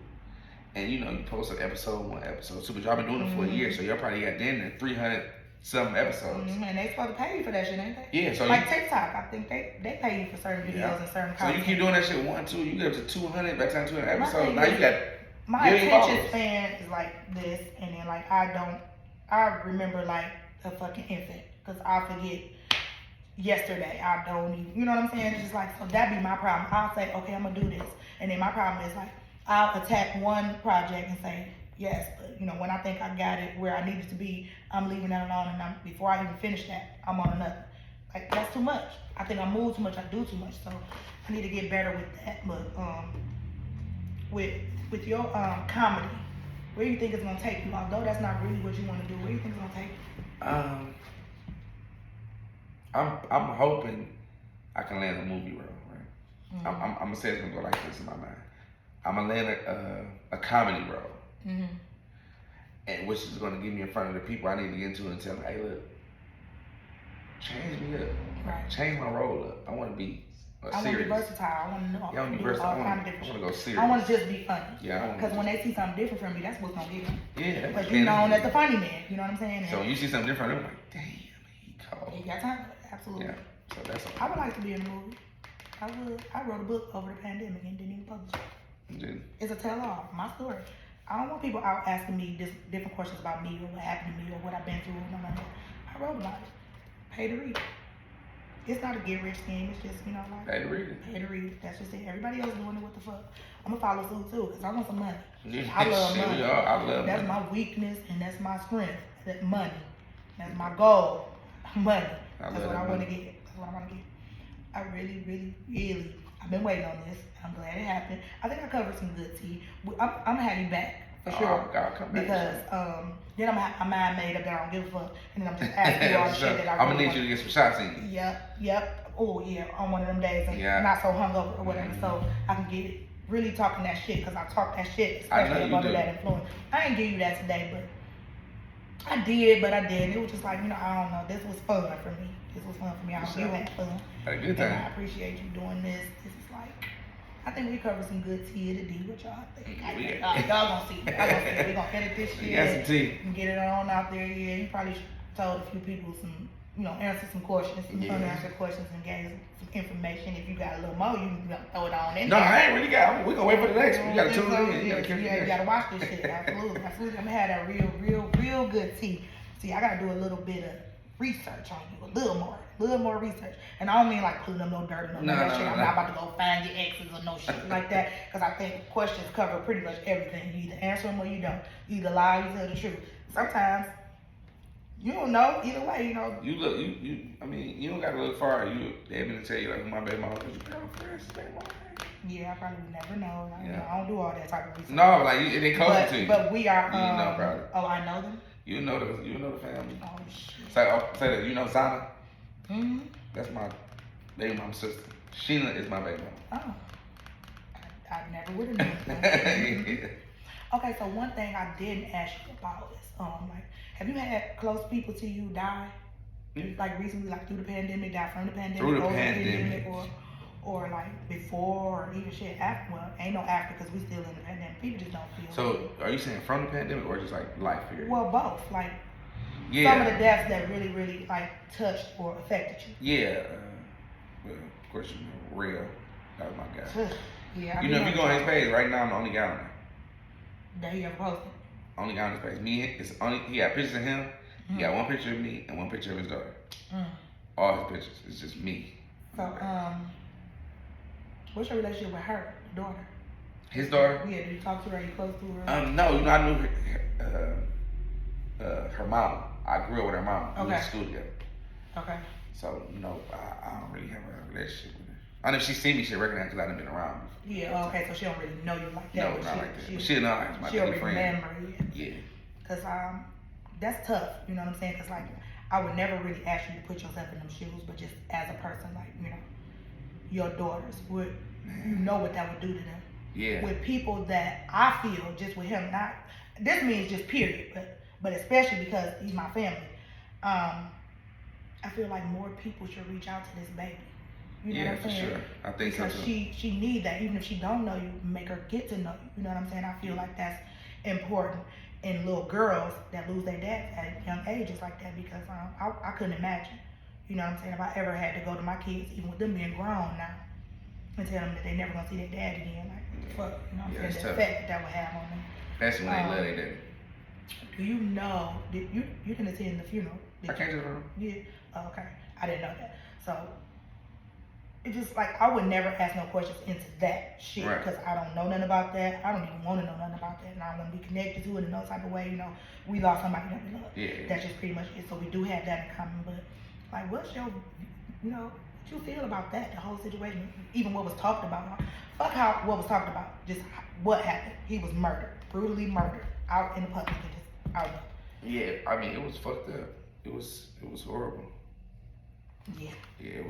Speaker 2: And you post an episode 1, episode 2, but y'all been doing it for a year, so y'all probably got 300-something episodes.
Speaker 1: And they supposed to pay you for that shit, ain't they?
Speaker 2: Yeah, so
Speaker 1: like TikTok, I think they pay you for certain videos and certain content.
Speaker 2: So you keep doing that shit 1, 2, you get up to 200, by the time 200 episodes, now you got
Speaker 1: my attention span is like this, and then like I remember like a fucking infant, because I forget yesterday, I don't even, you know what I'm saying? It's just like, so that be my problem. I'll say, okay, I'm gonna do this, and then my problem is like, I'll attack one project and say, yes, but when I think I got it where I need it to be, I'm leaving that alone, and before I even finish that, I'm on another. Like, that's too much. I think I move too much, I do too much, so I need to get better with that. But with your comedy, where do you think it's gonna take you? Although that's not really what you want to do, where do you think it's gonna take you?
Speaker 2: I'm hoping I can land a movie role, right? I'm gonna say it's gonna go like this in my mind. I'm gonna land a comedy role, and which is gonna get me in front of the people I need to get into and tell them, hey, look, change me up,
Speaker 1: right.
Speaker 2: Change my role up. I want to be serious.
Speaker 1: I want to be versatile. I want to know.
Speaker 2: Yeah, I want to be versatile. I want to go serious.
Speaker 1: I want to just be funny.
Speaker 2: Yeah,
Speaker 1: because when they see something different from me, that's what's gonna get them.
Speaker 2: Yeah,
Speaker 1: because you're known as the funny man. You know what I'm saying?
Speaker 2: So when you see something different, I'm like, damn, he cold.
Speaker 1: You got time for it. Absolutely.
Speaker 2: Yeah. So that's.
Speaker 1: I would like to be in a movie. I would. I wrote a book over the pandemic and didn't even publish it. It's a tell-all, my story. I don't want people out asking me different questions about me or what happened to me or what I've been through. No. I wrote about it. Pay to read it. It's not a get-rich scheme. It's just, like...
Speaker 2: Pay to read it.
Speaker 1: Pay to read it. That's just it. Everybody else doing it, what the fuck? I'm going to follow suit, too, because I want some money. I love money.
Speaker 2: I love
Speaker 1: that's my weakness, and that's my strength. That's money. That's my goal. Money. That's what I want to get. That's what I want to get. I really, really, really... I've been waiting on this. I'm glad it happened. I think I covered some good tea. I'm gonna have you back for sure.
Speaker 2: God, come back.
Speaker 1: Because then I'm gonna have my mind made up that I don't give a fuck, and then I'm just asking you all the shit that
Speaker 2: I'm gonna need you to get some shots in you.
Speaker 1: Yep. Oh yeah, on one of them days, and not so hungover or whatever, so I can get it really talking that shit, because I talk that shit, especially under that influence. I ain't give you that today, but I did, but I didn't. It was just like, I don't know. This was fun for me. I hope you had fun.
Speaker 2: Had a good time.
Speaker 1: And I appreciate you doing this. This is like, I think we covered some good tea today. What y'all think? Y'all gonna see. We're gonna edit this shit.
Speaker 2: We got some tea.
Speaker 1: And get it on out there. Yeah, you probably told a few people some, answer some questions, some unanswered questions, and gave some information. If you got a little more, you can throw it on in.
Speaker 2: No, I ain't really got. We're gonna wait for the next one. You gotta tune in.
Speaker 1: You gotta watch this shit. Absolutely. I'm gonna have that real good tea. See, I gotta do a little bit of research on you, a little more research. And I don't mean like putting up no dirt or no shit. I'm not about to go find your exes or no shit like that. Because I think questions cover pretty much everything. You either answer them or you don't. You either lie or you tell the truth. Sometimes you don't know. Either way,
Speaker 2: You don't gotta look far. They're gonna tell you like who my baby mama is.
Speaker 1: Yeah, I probably would never know. I don't do all that type of research.
Speaker 2: No, like they close to you.
Speaker 1: But we are.
Speaker 2: You know, probably.
Speaker 1: Oh, I know them.
Speaker 2: You know the family.
Speaker 1: Oh shit.
Speaker 2: Say that. You know Zana?
Speaker 1: Mhm.
Speaker 2: That's my baby mama's sister. Sheena is my baby
Speaker 1: mama. Oh. I never would have known that. Okay, so one thing I didn't ask you about is have you had close people to you die? Like recently, like through the pandemic, die from the pandemic,
Speaker 2: through the pandemic,
Speaker 1: or like before, or even shit after. Well, ain't no after because we still in the pandemic. People just don't feel.
Speaker 2: So, are you saying from the pandemic or just like life period?
Speaker 1: Well, both. Like some of the deaths that really, really like touched or affected you.
Speaker 2: Yeah. Well, of course, Real. That was my guy.
Speaker 1: Yeah.
Speaker 2: If you go on his page right now, I'm the only guy on there.
Speaker 1: That he ever posted.
Speaker 2: Only guy on his page. He got pictures of him. Mm-hmm. He got one picture of me and one picture of his daughter. All his pictures. It's just me.
Speaker 1: So, what's your relationship with her, daughter?
Speaker 2: His daughter?
Speaker 1: Yeah, did you talk to her? Are you close to her?
Speaker 2: No, I knew her mama. I grew up with her mama. We went to school together.
Speaker 1: Okay.
Speaker 2: So, I don't really have a relationship with her. I know if she see me, she'll recognize because I done been around before.
Speaker 1: Yeah, okay, so she don't really know you like that.
Speaker 2: No, not like that. But she'll know like my
Speaker 1: she'll
Speaker 2: friend.
Speaker 1: Remember,
Speaker 2: yeah.
Speaker 1: Because that's tough, you know what I'm saying? Because like, I would never really ask you to put yourself in them shoes, but just as a person, like, your daughters, you know what that would do to them.
Speaker 2: Yeah.
Speaker 1: With people that I feel, just with him, not, this means just period, but especially because he's my family, I feel like more people should reach out to this baby. You know what I'm saying?
Speaker 2: Sure. I think
Speaker 1: because
Speaker 2: so too.
Speaker 1: she need that. Even if she don't know you, make her get to know you. You know what I'm saying? I feel like that's important in little girls that lose their dads at young ages like that, because I couldn't imagine. You know what I'm saying? If I ever had to go to my kids, even with them being grown now, and tell them that they never gonna see their dad again, like fuck, you know what I'm saying? The effect that would have on them.
Speaker 2: Especially when they love their daddy.
Speaker 1: Do you know? You didn't attend the funeral?
Speaker 2: I can't just remember.
Speaker 1: Yeah. Oh, okay. I didn't know that. So. It's just like I would never ask no questions into that shit because I don't know nothing about that. I don't even want to know nothing about that, and I don't want to be connected to it in no type of way. We lost somebody that we love.
Speaker 2: Yeah.
Speaker 1: That's just pretty much it. So we do have that in common. But like, what's your, what you feel about that? The whole situation, even what was talked about. Fuck what was talked about. Just what happened. He was murdered, brutally murdered, out in the public, and just out.
Speaker 2: Yeah, I mean it was fucked up. It was horrible.
Speaker 1: Yeah.
Speaker 2: Yeah,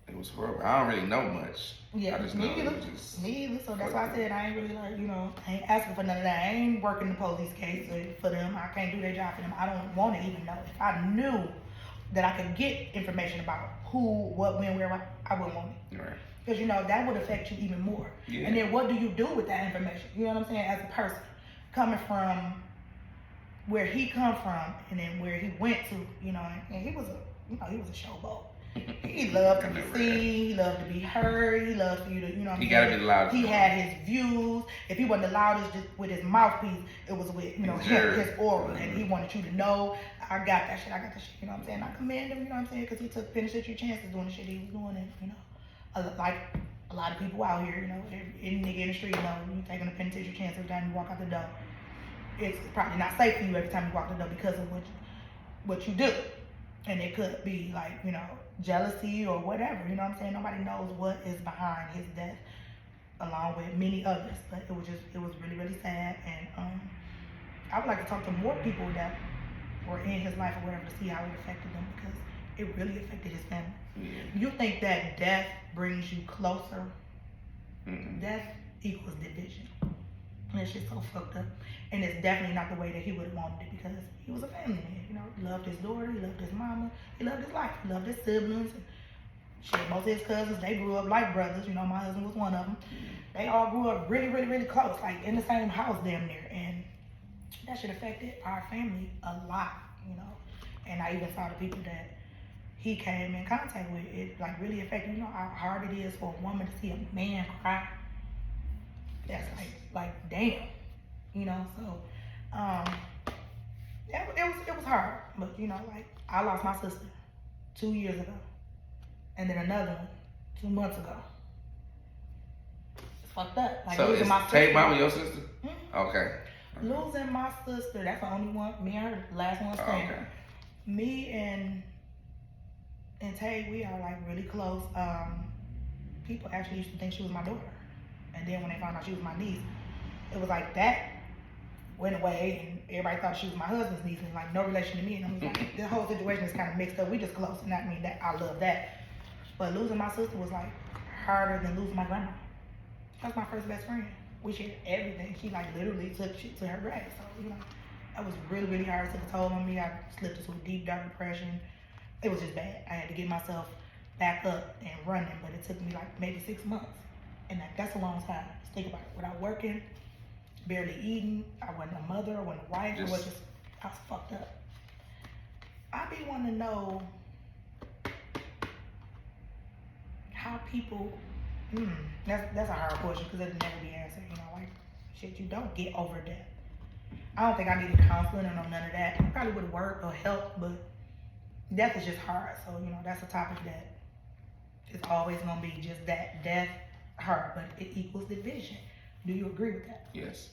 Speaker 2: it was horrible. I don't really know much.
Speaker 1: Yeah,
Speaker 2: I just know it was just
Speaker 1: me either. So that's why I said I ain't really like, I ain't asking for none of that. I ain't working the police case for them. I can't do their job for them. I don't want to even know. If I knew that I could get information about who, what, when, where, I wouldn't want it.
Speaker 2: Right.
Speaker 1: Because, that would affect you even more.
Speaker 2: Yeah.
Speaker 1: And then what do you do with that information? You know what I'm saying? As a person, coming from where he come from and then where he went to, and he was a showboat. He loved to be seen, he loved to be heard, he loved for you to,
Speaker 2: he gotta be the loudest.
Speaker 1: He had his views. If he wasn't the loudest just with his mouthpiece, it was with, his aura. And he wanted you to know, I got that shit, you know what I'm saying? I commend him, you know what I'm saying? Because he took penitentiary chances doing the shit he was doing. And, like a lot of people out here, any nigga in the street, you taking a penitentiary chance every time you walk out the door. It's probably not safe for you every time you walk the door because of what you do. And it could be like, jealousy or whatever, you know what I'm saying? Nobody knows what is behind his death, along with many others. But it was really, really sad. And I would like to talk to more people that were in his life or whatever to see how it affected them, because it really affected his family.
Speaker 2: Yeah.
Speaker 1: You think that death brings you closer?
Speaker 2: Mm-mm.
Speaker 1: Death equals division. And it's just so fucked up. And it's definitely not the way that he would have wanted it because he was a family man. You know, he loved his daughter, he loved his mama, he loved his life, he loved his siblings. And shit, most of his cousins, they grew up like brothers. You know, my husband was one of them. They all grew up really, really, really close, like in the same house damn near. And that shit affected our family a lot, you know. And I even saw the people that he came in contact with, it like really affected, you know, how hard it is for a woman to see a man cry. That's like damn, you know. So it was hard, but you know, like I lost my sister 2 years ago, and then another one 2 months ago. It's fucked up. Like
Speaker 2: so
Speaker 1: losing my sister.
Speaker 2: Tay mama your sister?
Speaker 1: Mm-hmm.
Speaker 2: Okay.
Speaker 1: Losing my sister, that's the only one. Me and her, the last one standing.
Speaker 2: Okay.
Speaker 1: Me and Tay, we are like really close. People actually used to think she was my daughter. And then when they found out she was my niece, it was like that went away and everybody thought she was my husband's niece and like no relation to me. And I was like, the whole situation is kind of mixed up. We just close, and that mean that I love that. But losing my sister was like harder than losing my grandma. That's my first best friend. We shared everything. She like literally took shit to her grave. So, you know, that was really, really hard. It took a toll on me. I slipped into a deep, dark depression. It was just bad. I had to get myself back up and running, but it took me like maybe 6 months. And that's a long time. Just think about it. Without working, barely eating, I wasn't a mother, I wasn't a wife, I was fucked up. I be wanting to know how people, that's a hard question because it'll never be answered, you know, like, shit, you don't get over death. I don't think I needed counseling or none of that. It probably would have worked or helped, but death is just hard. So, you know, that's a topic that is always going to be just that, death, hard, but it equals division. Do you agree with that?
Speaker 2: Yes.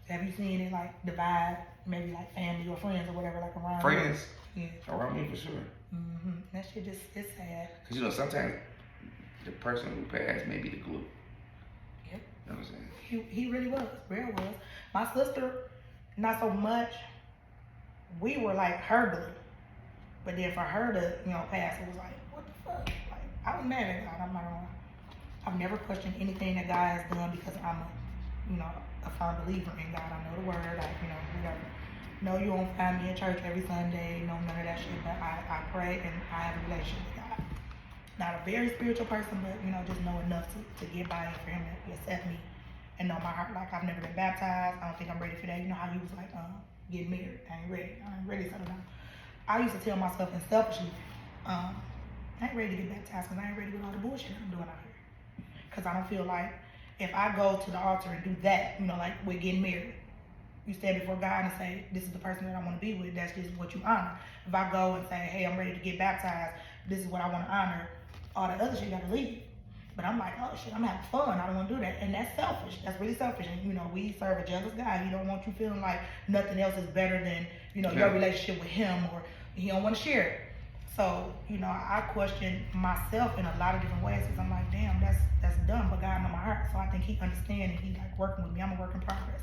Speaker 1: Have you seen it like divide, maybe like family or friends or whatever, like around
Speaker 2: friends?
Speaker 1: You? Yeah.
Speaker 2: Around me for sure.
Speaker 1: That shit just, it's sad.
Speaker 2: Cause you know sometimes the person who passed may be the glue.
Speaker 1: Yep.
Speaker 2: You know what I'm saying?
Speaker 1: He really was, real was. My sister, not so much. We were like her glue, but then for her to, you know, pass, it was like, what the fuck? Like I was mad at God. I'm not gonna lie. I've never questioned anything that God has done because I'm a firm believer in God. I know the word, whatever. No, you won't find me in church every Sunday, no, none of that shit, but I pray and I have a relationship with God. Not a very spiritual person, but, you know, just know enough to get by and for him to accept me and know my heart. Like, I've never been baptized. I don't think I'm ready for that. You know how you was like, getting married. I ain't ready to settle down. I used to tell myself, and selfishly, I ain't ready to get baptized because I ain't ready with all the bullshit I'm doing out here. Because I don't feel like if I go to the altar and do that, you know, like we're getting married, you stand before God and say, this is the person that I want to be with, that's just what you honor. If I go and say, hey, I'm ready to get baptized, this is what I want to honor, all the other shit got to leave. But I'm like, oh shit, I'm having fun, I don't want to do that. And that's selfish, that's really selfish. And you know, we serve a jealous God. He don't want you feeling like nothing else is better than, you know, your relationship with him, or he don't want to share it. So, you know, I question myself in a lot of different ways because I'm like, damn, that's dumb, but God know my heart. So I think he understands and he like working with me. I'm a work in progress.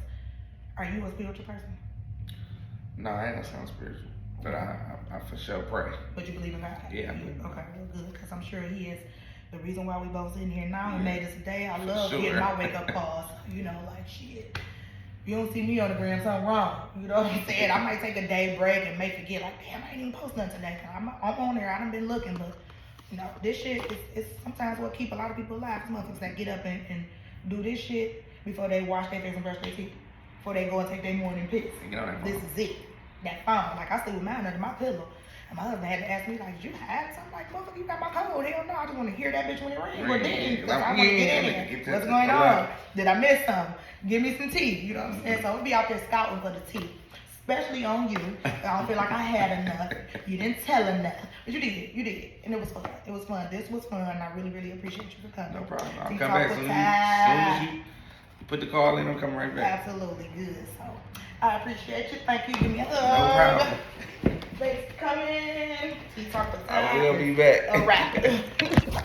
Speaker 1: Are you a spiritual person?
Speaker 2: No, I ain't gonna sound spiritual, but I for sure pray.
Speaker 1: But you believe in God?
Speaker 2: Yeah.
Speaker 1: Okay, well, good, because I'm sure he is the reason why we both sitting here now and made us today. I love getting my wake up calls. You know, like shit. You don't see me on the gram, something wrong. You know what I'm saying? I might take a day break and may forget, like, damn, I ain't even post nothing today. I'm on there. I done been looking, but, you know, this shit is sometimes what keep a lot of people alive. These motherfuckers that get up and do this shit before they wash their face and brush their teeth, before they go and take their morning piss. This is it. That phone. Like, I sleep with mine under my pillow. And my husband had to ask me, like, did you have something? Like, motherfucker, you got my code. Hell no, I just want to hear that bitch when it rings. Well, then, because I want to get in there. What's going on? Did I miss something? Give me some tea. You know what I'm saying? So I'll be out there scouting for the tea. Especially on you. I don't feel like I had enough. You didn't tell enough. But you did. And it was fun. It was fun. This was fun. And I really, really appreciate you for coming.
Speaker 2: No problem. I'll come back as soon as you put the call in, I'm coming right back.
Speaker 1: Absolutely. Good. So I appreciate you. Thank you. Give me a hug.
Speaker 2: No problem.
Speaker 1: Thanks for coming.
Speaker 2: I will be back.
Speaker 1: All right.